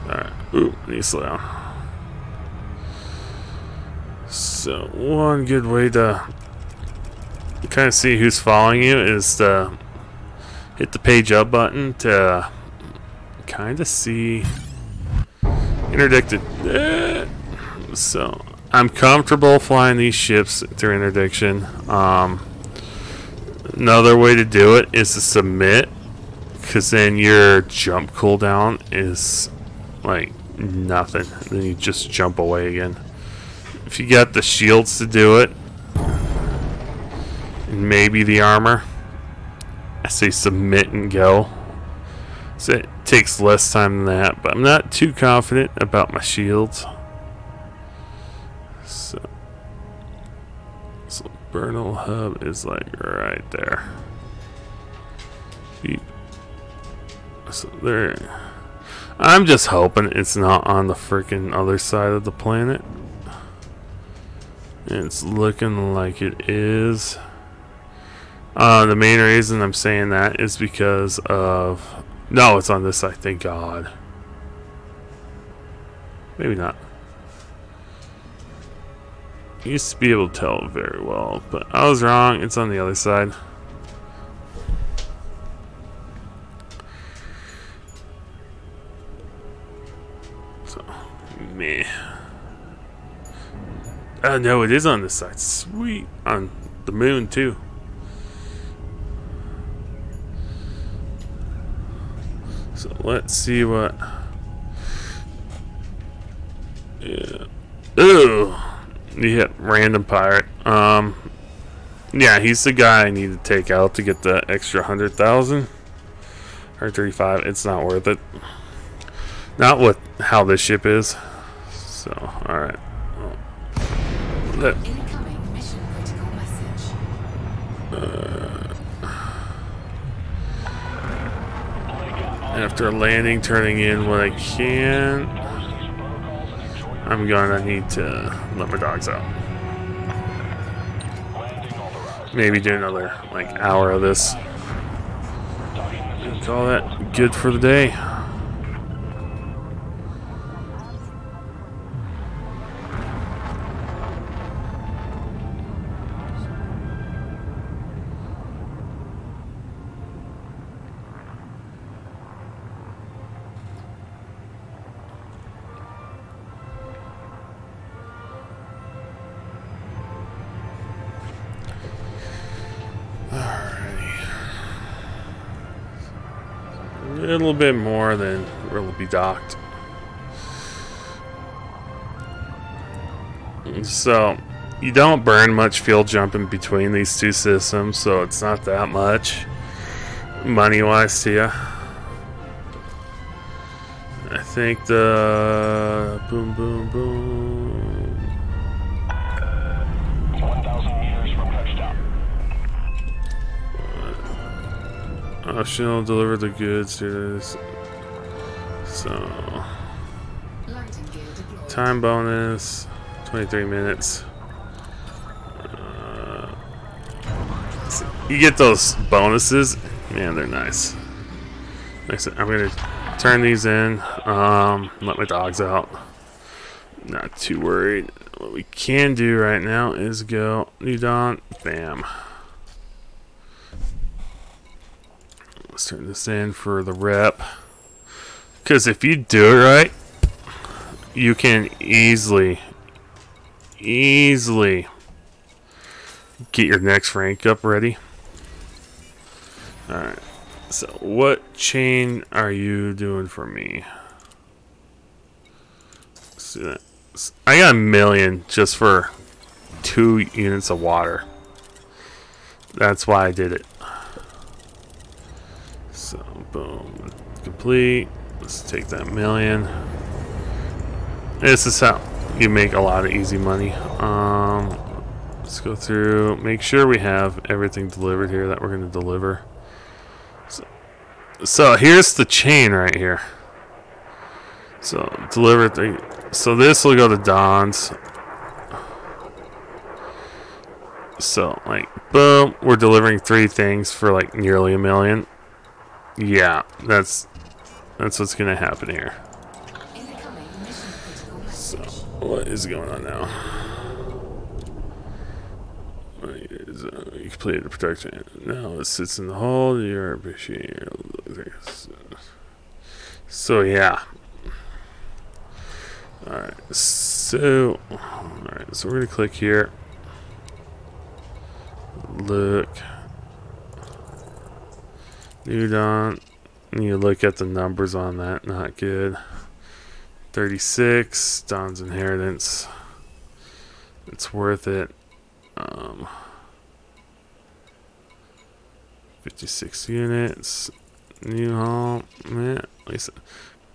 Alright. Ooh, need to slow down. So one good way to kind of see who's following you is to hit the page up button to kind of see interdicted. So I'm comfortable flying these ships through interdiction. Another way to do it is to submit, because then your jump cooldown is like nothing. Then you just jump away again. If you got the shields to do it, and maybe the armor, I say submit and go. So it takes less time than that, but I'm not too confident about my shields. So Bernal Hub is like right there. Beep. So there. I'm just hoping it's not on the freaking other side of the planet. It's looking like it is. The main reason I'm saying that is because of... No, it's on this side, thank God. Maybe not. Used to be able to tell very well, but I was wrong. It's on the other side. So, meh. Oh no, it is on this side. Sweet. On the moon too. So let's see what. Yeah. Ooh. You hit random pirate. Yeah, he's the guy I need to take out to get the extra 100,000 or 35. It's not worth it. Not with how this ship is. So, all right. Incoming mission critical message. After landing, turning in what I can. I'm gonna need to let my dogs out. Maybe do another like hour of this. And call that good for the day. A little bit more than will be docked. So you don't burn much fuel jumping between these two systems, so it's not that much money wise to you. I think the boom boom boom 1,000 meters from touchdown. optional deliver the goods to this. So Landing gear deployed. time bonus 23 minutes. So you get those bonuses, man, they're nice. Like I said, I'm gonna turn these in, let my dogs out. Not too worried. What we can do right now is go new dawn, bam. Let's turn this in for the rep. Because if you do it right, you can easily get your next rank up ready. Alright. So what chain are you doing for me? See that? I got 1,000,000 just for 2 units of water. That's why I did it. So boom, complete. Let's take that 1,000,000. This is how you make a lot of easy money. Let's go through, make sure we have everything delivered here that we're going to deliver. So here's the chain right here. So deliver 3. So this will go to Don's. So like boom, we're delivering 3 things for like nearly 1,000,000. Yeah, that's what's gonna happen here. Incoming mission critical So message. what is going on now? You completed the protection. Now it sits in the hold. You're appreciating. So yeah. Alright, so we're gonna click here. Look. New Dawn. You look at the numbers on that, not good. 36, Don's Inheritance. It's worth it. 56 units. New home. Yeah, at least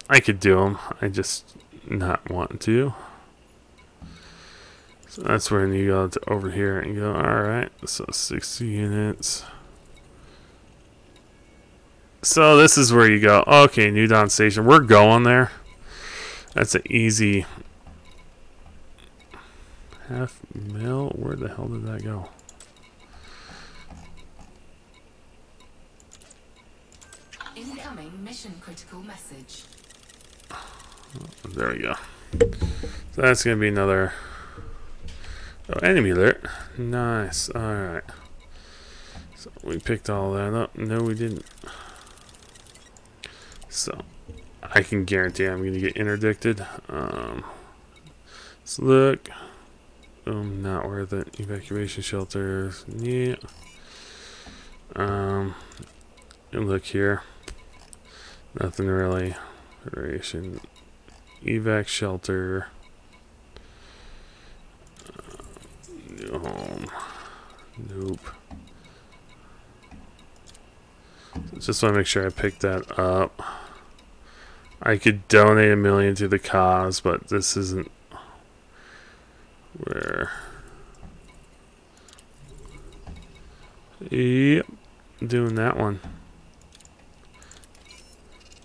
I could do them. I just not want to. So that's where you go to over here and go, alright, so 60 units. So this is where you go, okay, New Dawn Station. We're going there. That's an easy 500,000. Where the hell did that go? Incoming mission critical message. There we go. So that's going to be another... Oh, enemy alert. Nice. Alright. So we picked all that up. No, we didn't. So I can guarantee I'm going to get interdicted. Let's look. Not worth it. Evacuation shelters. Yeah. And look here. Nothing really. Federation. Evac shelter. New home. Nope. So just want to make sure I pick that up. I could donate 1,000,000 to the cause, but this isn't where. Yep, doing that one.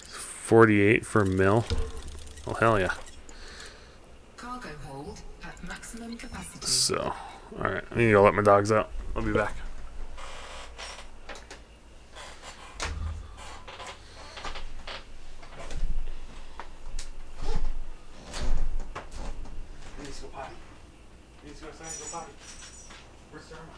48 for mill. Oh hell yeah. Cargo hold at maximum capacity. So, alright, I need to go let my dogs out. I'll be back. He needs to go potty. He needs to go outside and go potty. Where's Therma?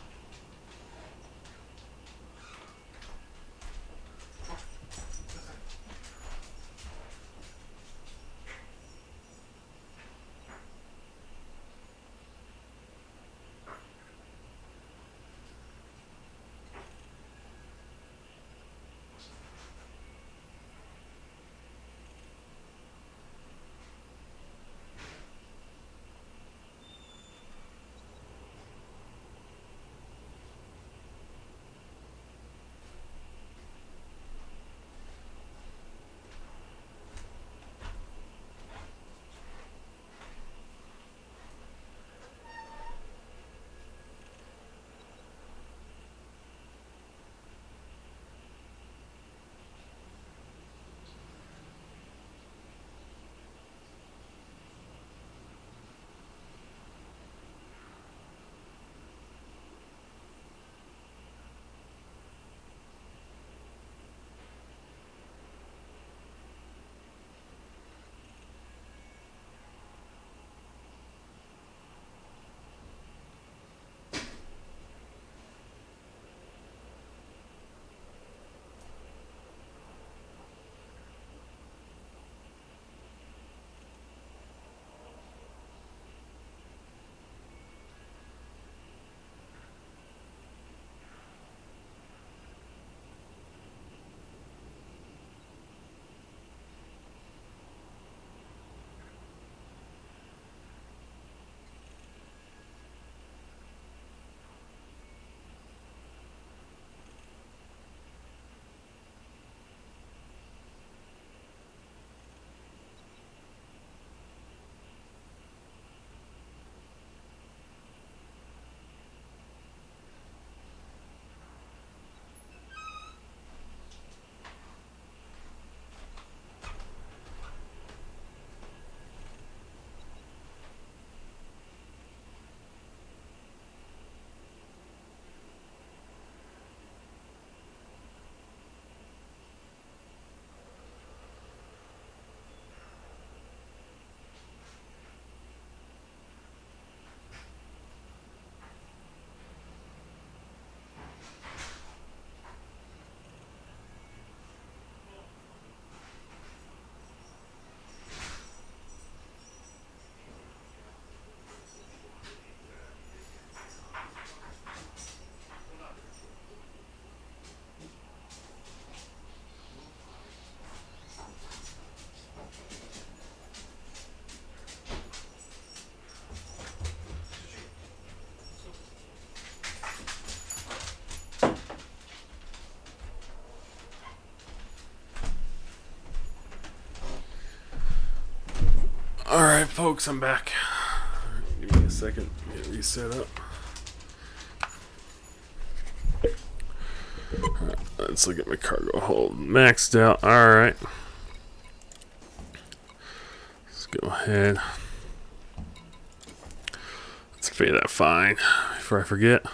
Alright, folks, I'm back. Give me a second. Get reset up. Alright, let's look at my cargo hold. Maxed out. Alright. Let's go ahead. Let's pay that fine before I forget.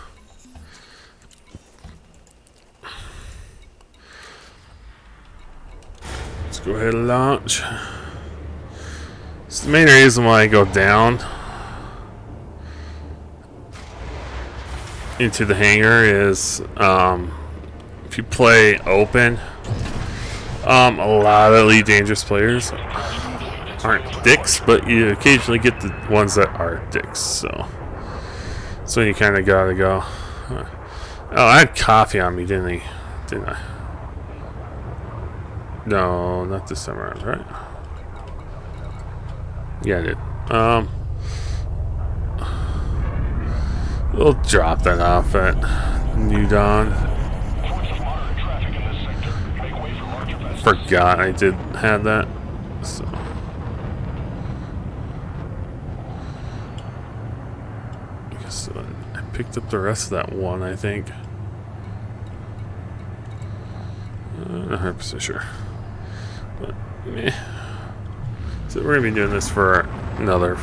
Let's go ahead and launch. So the main reason why I go down into the hangar is if you play open, a lot of Elite Dangerous players aren't dicks, but you occasionally get the ones that are dicks, so you kind of gotta go. Oh, I had coffee on me, didn't I? No, not this time around, right? Yeah, I did. We'll drop that off at New Dawn. Forgot I did have that. So. I guess I picked up the rest of that one, I think. Not 100% sure. But, meh. So we're going to be doing this for another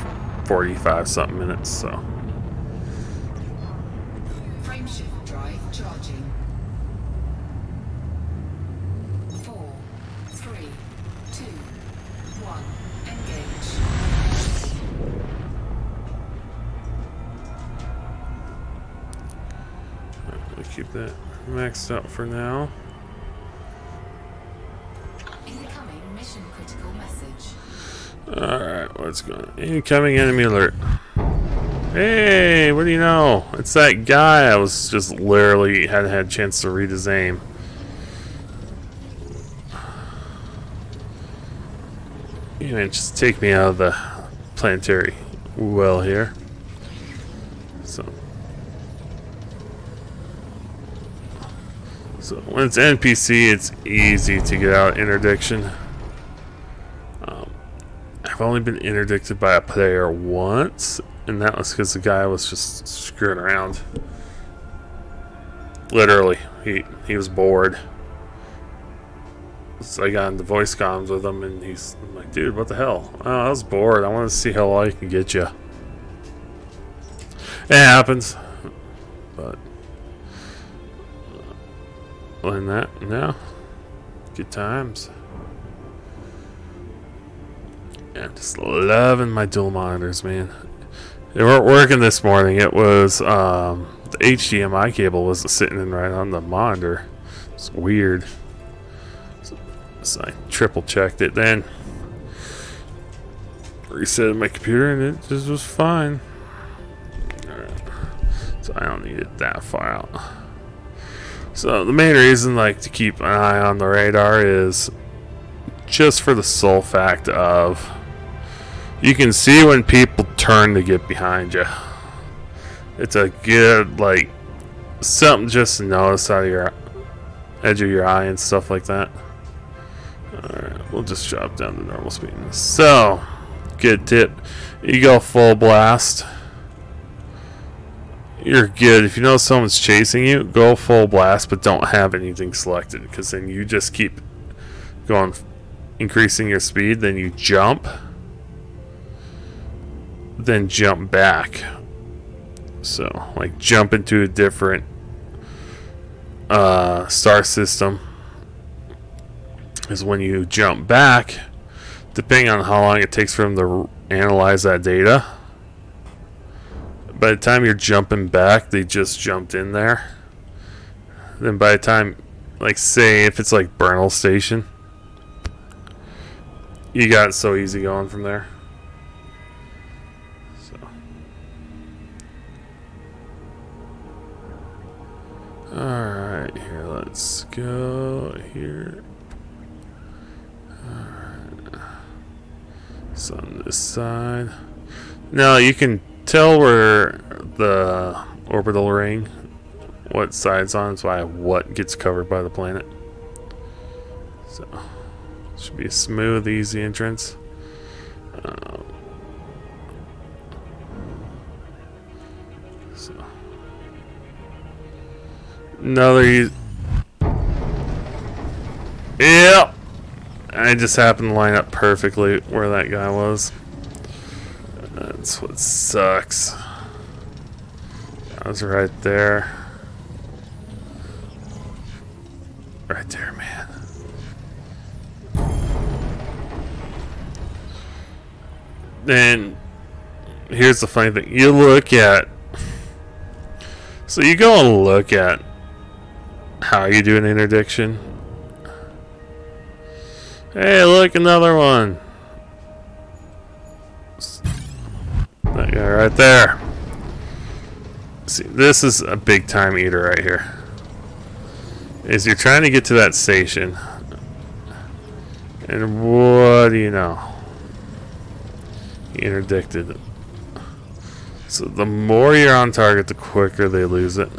45 something minutes, so. Frameshift drive charging. 4, 3, 2, 1. Engage. Alright, we'll keep that maxed out for now. Incoming mission critical message. Alright, what's going on? Incoming enemy alert. Hey, what do you know? It's that guy I was just literally hadn't had a chance to read his name. You know, just take me out of the planetary well here. So when it's NPC, it's easy to get out interdiction. I've only been interdicted by a player once, and that was because the guy was just screwing around. Literally, he was bored. So I got into voice comms with him, and I'm like, dude, what the hell? Oh, I was bored. I want to see how low I can get you. It happens, but other than that, no. Good times. Yeah, I'm just loving my dual monitors, man. They weren't working this morning. It was the HDMI cable was sitting in right on the monitor. It's weird. So I triple checked it, then reset my computer, and it just was fine. Alright. So I don't need it that far out. So the main reason, like, to keep an eye on the radar is just for the sole fact of you can see when people turn to get behind you. It's a good, like, something just to notice out of your edge of your eye and stuff like that. Alright, we'll just drop down to normal speed. So, good tip. You go full blast. You're good. If you know someone's chasing you, go full blast, but don't have anything selected, because then you just keep going, increasing your speed, then you jump, then jump back. So, like, jump into a different star system is when you jump back, depending on how long it takes for them to analyze that data. By the time you're jumping back, they just jumped in there. Then by the time, like, say if it's like Bernal Station, you got it so easy going from there. So, alright, here, let's go here. Alright. So on this side. Now you can tell where the orbital ring, what side's on, that's why what gets covered by the planet. So should be a smooth, easy entrance. Another. Yep. I just happened to line up perfectly where that guy was. That's what sucks. I was right there. Right there, man. Then here's the funny thing. You look at. So you go and look at how you do an interdiction. Hey, look, another one. That guy right there. See, this is a big time eater right here. Is you're trying to get to that station, and what do you know? He interdicted. So the more you're on target, the quicker they lose it.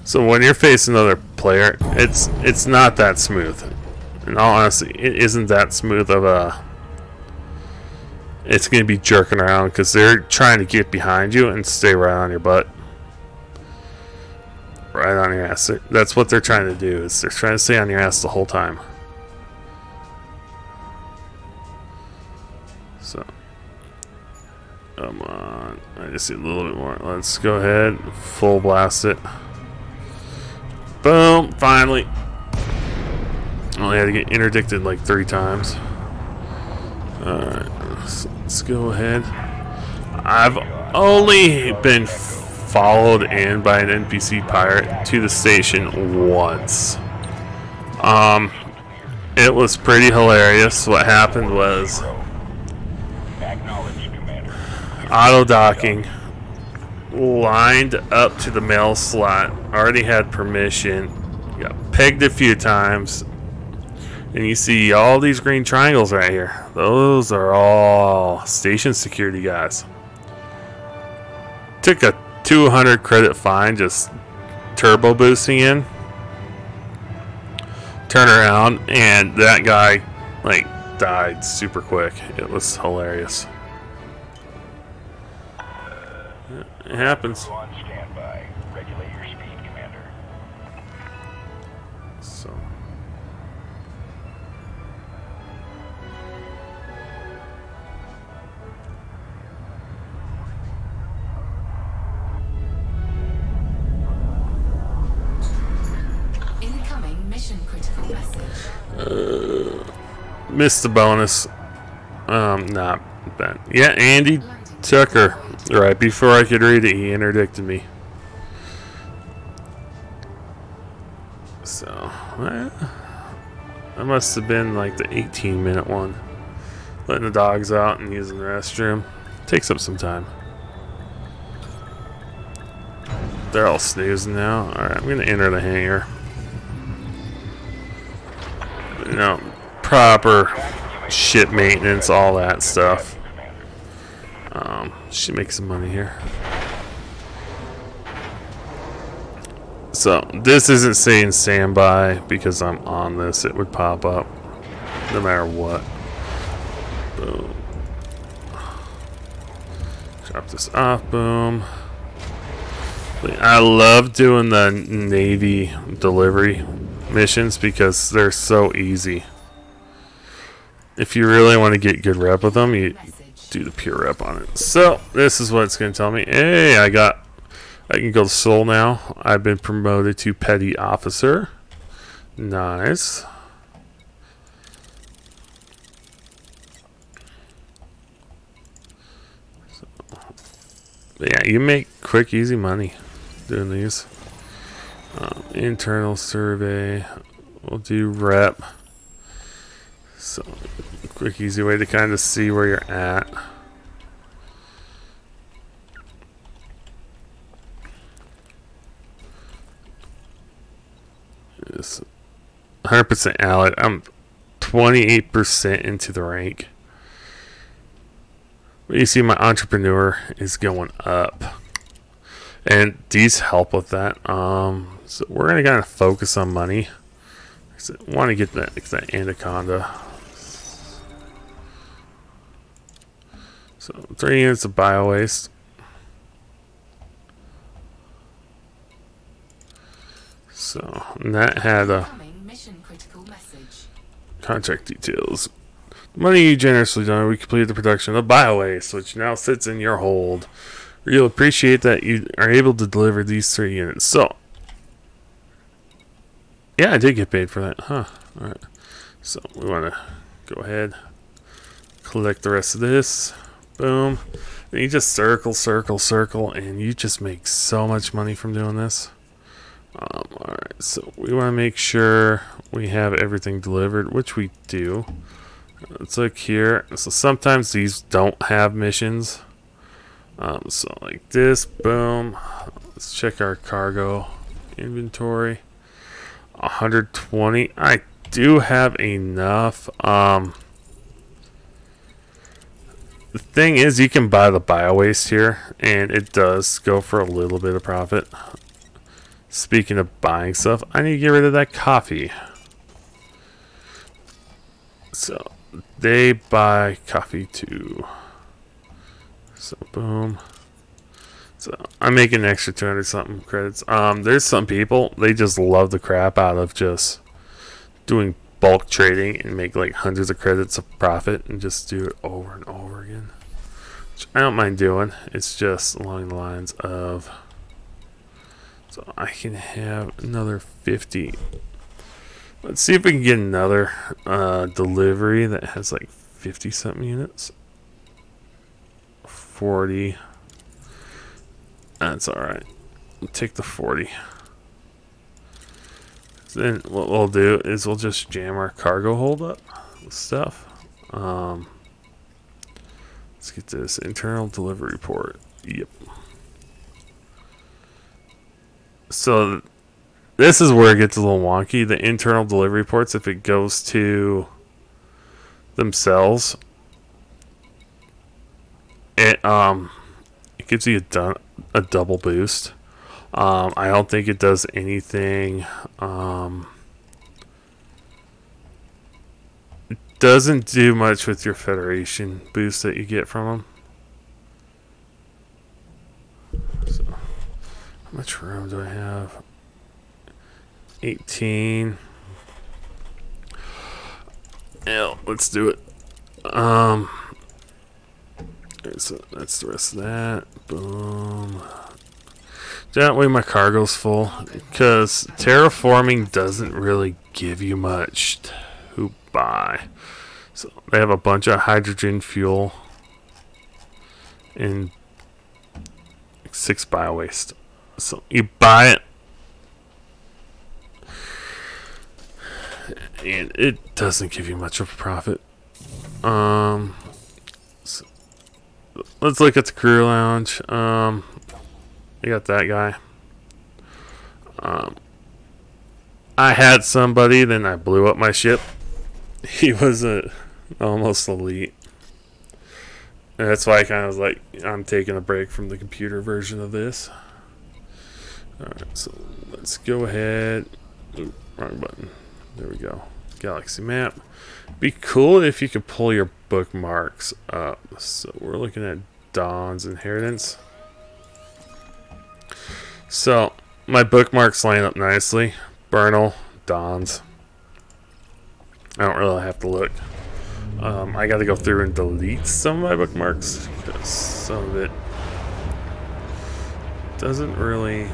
So when you're facing another player, it's not that smooth. In all honesty, it isn't that smooth of a. It's going to be jerking around because they're trying to get behind you and stay right on your butt. Right on your ass. That's what they're trying to do. Is they're trying to stay on your ass the whole time. So, come on. I just need a little bit more. Let's go ahead. Full blast it. Boom. Finally. Only had to get interdicted like 3 times. Alright. Let's go ahead. I've only been followed in by an NPC pirate to the station once. It was pretty hilarious. What happened was auto docking, lined up to the mail slot, already had permission, got pegged a few times, and you see all these green triangles right here. Those are all station security guys. Took a 200 credit fine just turbo boosting in. Turn around and that guy like died super quick. It was hilarious. It happens. On standby. Regulate your speed, Commander. So Incoming mission critical message. missed the bonus. Not bad. Yeah, Andy Tucker. Right before I could read it, he interdicted me. So, that must have been like the 18-minute one. Letting the dogs out and using the restroom. Takes up some time. They're all snoozing now. Alright, I'm going to enter the hangar. You know, proper ship maintenance, all that stuff. Should make some money here. So this isn't saying standby because I'm on this. It would pop up no matter what. Boom. Drop this off. Boom. I love doing the Navy delivery missions because they're so easy. If you really want to get good rep with them, you do the pure rep on it. So this is what it's going to tell me. Hey, I can go to Seoul now. I've been promoted to petty officer. Nice. So, but yeah, you make quick, easy money doing these. Internal survey. We'll do rep. So, quick, easy way to kind of see where you're at. It's 100% allied. I'm 28% into the rank. But you see, my entrepreneur is going up, and these help with that. So we're gonna kind of focus on money. I want to get that anaconda. So 3 units of bio waste. So, and that had a Incoming mission critical message. contract details. Money you generously donate, we completed the production of BioWaste, which now sits in your hold. You'll appreciate that you are able to deliver these 3 units. So, yeah, I did get paid for that, huh? Alright. So, we want to go ahead, collect the rest of this. Boom. And you just circle, circle, circle, and you just make so much money from doing this. Alright, so we want to make sure we have everything delivered, which we do. Let's look here. So sometimes these don't have missions. So like this, boom. Let's check our cargo inventory. 120. I do have enough. The thing is, you can buy the BioWaste here, and it does go for a little bit of profit. Speaking of buying stuff, I need to get rid of that coffee. So they buy coffee too. So boom. So I'm making an extra 200 something credits. There's some people, they just love the crap out of just doing bulk trading and make like hundreds of credits of profit and just do it over and over again. Which I don't mind doing. It's just along the lines of, so I can have another 50. Let's see if we can get another delivery that has like 50 something units. 40. That's alright. We'll take the 40. So then what we'll do is we'll just jam our cargo hold up with stuff. Let's get this internal delivery report. Yep. So this is where it gets a little wonky. The internal delivery reports, if it goes to themselves, it gives you a double boost. I don't think it does anything. It doesn't do much with your Federation boost that you get from them. So, how much room do I have? 18. Yeah, let's do it. So that's the rest of that. Boom. That way my cargo's full, because terraforming doesn't really give you much to buy. So they have a bunch of hydrogen fuel and 6 biowaste. So you buy it, and it doesn't give you much of a profit. So let's look at the crew lounge. I got that guy. I had somebody, then I blew up my ship. He was almost elite. And that's why I kind of was like, I'm taking a break from the computer version of this. Alright, so let's go ahead. Ooh, wrong button. There we go. Galaxy map. Be cool if you could pull your bookmarks up. So we're looking at Dawn's Inheritance. So my bookmarks line up nicely. Bernal, Dawn's. I don't really have to look. I got to go through and delete some of my bookmarks because some of it doesn't really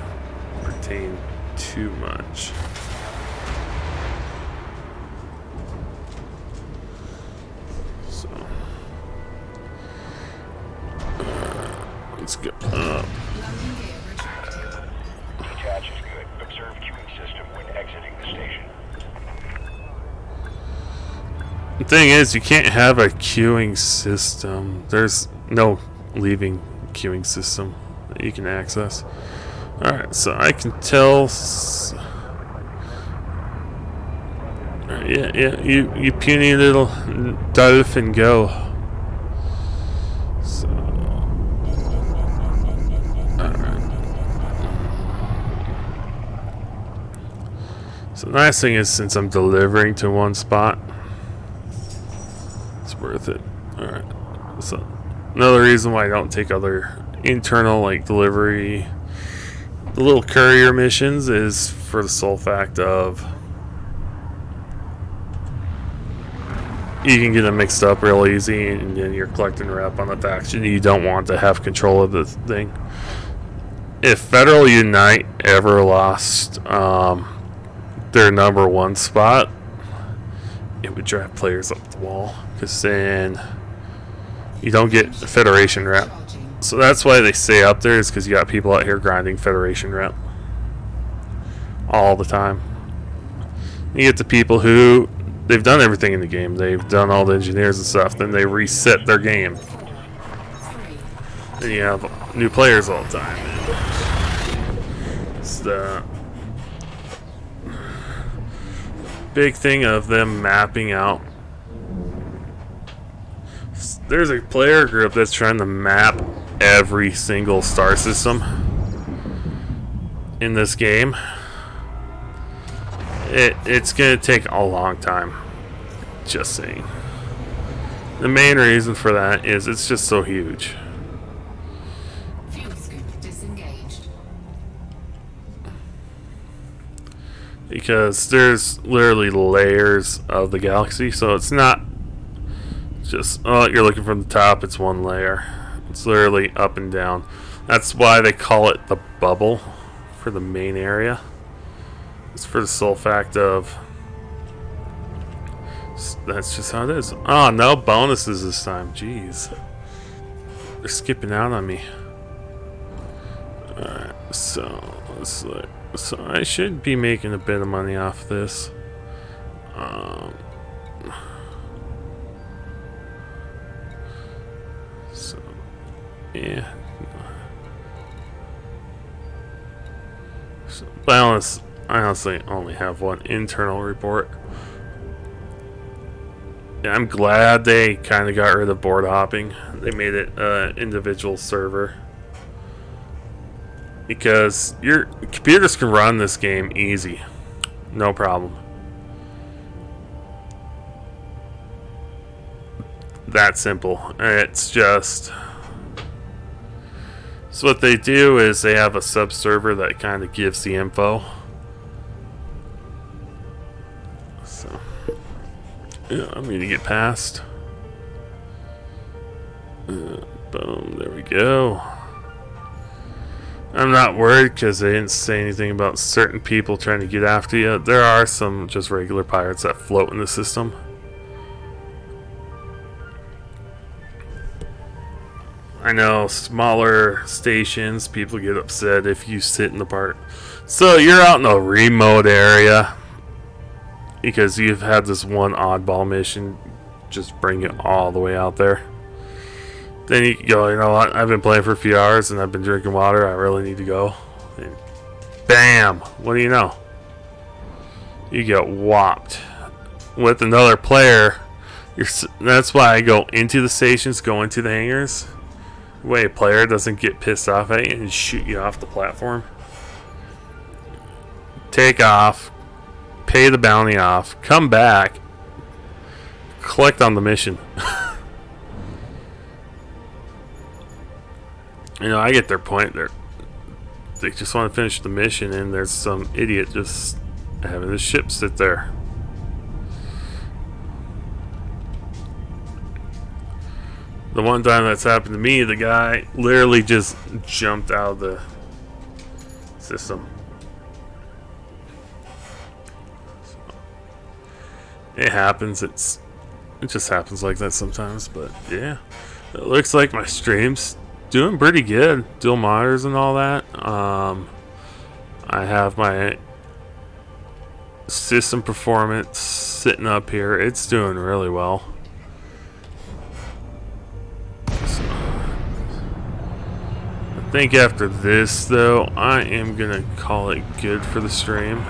pertain too much. So let's go up. Detach is good. Observe queuing system when exiting the station. The thing is, you can't have a queuing system. There's no leaving queuing system that you can access. Alright, so I can tell. Yeah, you puny little dolphin, go. So, alright. So the nice thing is, since I'm delivering to one spot, it's worth it. Alright. So another reason why I don't take other internal like deliveries The little courier missions is for the sole fact of you can get them mixed up real easy, and then you're collecting rep on the faction. You don't want to have control of the thing. If Federal Unite ever lost their #1 spot, it would drive players up the wall, because then you don't get Federation rep. So that's why they stay up there, is because you got people out here grinding Federation rep all the time. You get the people who they've done everything in the game. They've done all the engineers and stuff. Then they reset their game. Then you have new players all the time. It's the big thing of them mapping out. There's a player group that's trying to map every single star system in this game. It's going to take a long time. Just saying. The main reason for that is it's just so huge. Fuel scoop disengaged. Because there's literally layers of the galaxy, so it's not just, oh, you're looking from the top, it's one layer. It's literally up and down. That's why they call it the bubble for the main area. It's for the sole fact of that's just how it is. Oh, no bonuses this time. Jeez. They're skipping out on me. Alright, so let's look. So I should be making a bit of money off this. So yeah. So, but I honestly only have one internal report. Yeah, I'm glad they kind of got rid of board hopping. They made it individual server. Because your computers can run this game easy. No problem. That simple. It's just... So what they do is they have a sub-server that kind of gives the info. So... yeah, I'm going to get past. Boom, there we go. I'm not worried because they didn't say anything about certain people trying to get after you. There are some just regular pirates that float in the system. I know smaller stations, people get upset if you sit in the park. So you're out in a remote area because you've had this one oddball mission, just bring it all the way out there. Then you go, you know what, I've been playing for a few hours and I've been drinking water, I really need to go. And bam! What do you know? You get whopped with another player. That's why I go into the stations, go into the hangars. Way a player doesn't get pissed off at you and shoot you off the platform. Take off, pay the bounty off, come back, collect on the mission. You know, I get their point. They just want to finish the mission, and there's some idiot just having his ship sit there. The one time that's happened to me, the guy literally just jumped out of the system. So, it happens. It just happens like that sometimes. But yeah, it looks like my stream's doing pretty good. Dual monitors and all that. I have my system performance sitting up here. It's doing really well. So, I think after this, though, I am gonna call it good for the stream.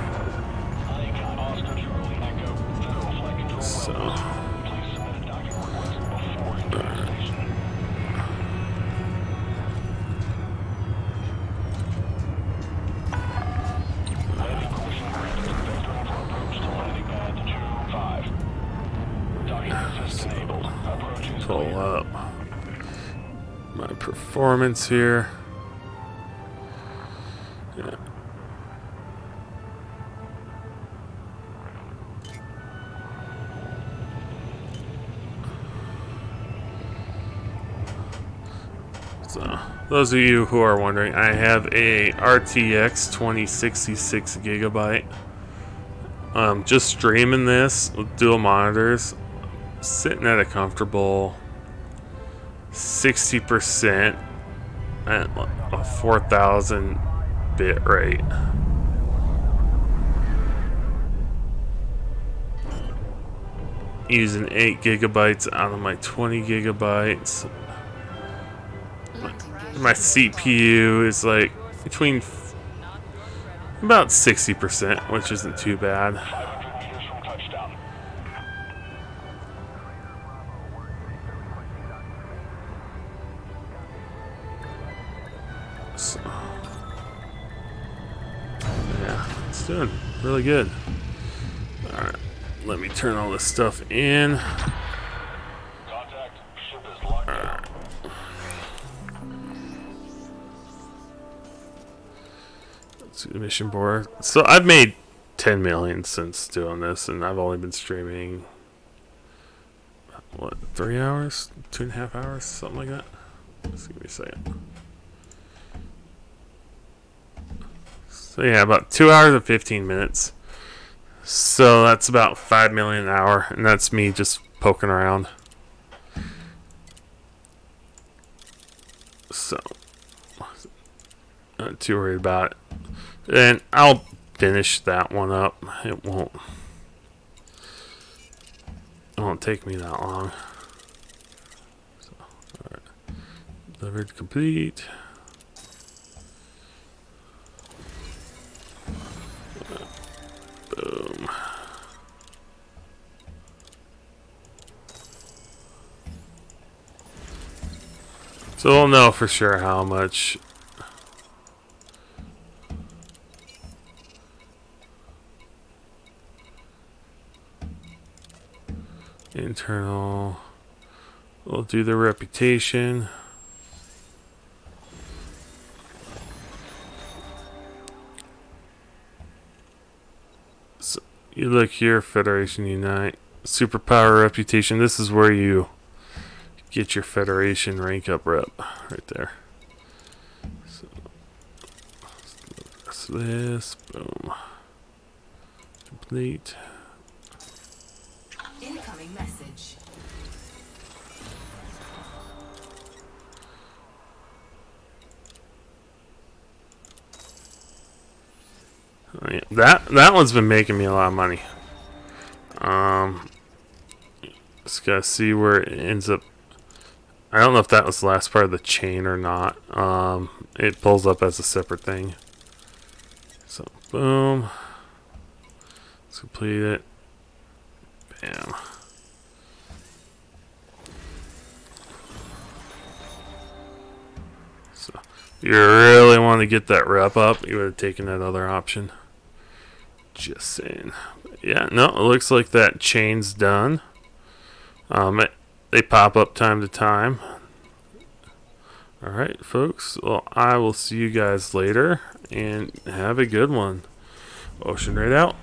So. Pull up my performance here. Yeah. So, those of you who are wondering, I have a RTX 2066 gigabyte. Just streaming this with dual monitors, sitting at a comfortable 60% at a 4,000 bit rate. Using 8 gigabytes out of my 20 gigabytes. My CPU is like between about 60%, which isn't too bad. 500 meters from touchdown. So, yeah, it's doing really good. Alright, let me turn all this stuff in. Contact. Ship is locked down. Let's see the mission board. So I've made 10 million since doing this, and I've only been streaming, what, 3 hours? 2.5 hours? Something like that? Just give me a second. So yeah, about 2 hours and 15 minutes. So that's about 5 million an hour, and that's me just poking around. So, not too worried about it. And I'll finish that one up. It won't take me that long. So, alright. Delivered complete. Boom. So we'll know for sure how much internal. We'll do the reputation. So you look here, Federation Unite, superpower reputation. This is where you get your Federation rank up rep, right there. So that's this. Boom. Complete. Incoming message. Oh, yeah. That one's been making me a lot of money. Just gotta see where it ends up. I don't know if that was the last part of the chain or not. It pulls up as a separate thing. So boom. Let's complete it. Bam. So if you really want to get that rep up, you would have taken that other option. Just saying. Yeah, no, it looks like that chain's done. They pop up time to time. Alright, folks. Well, I will see you guys later, and have a good one. Oceanraid out.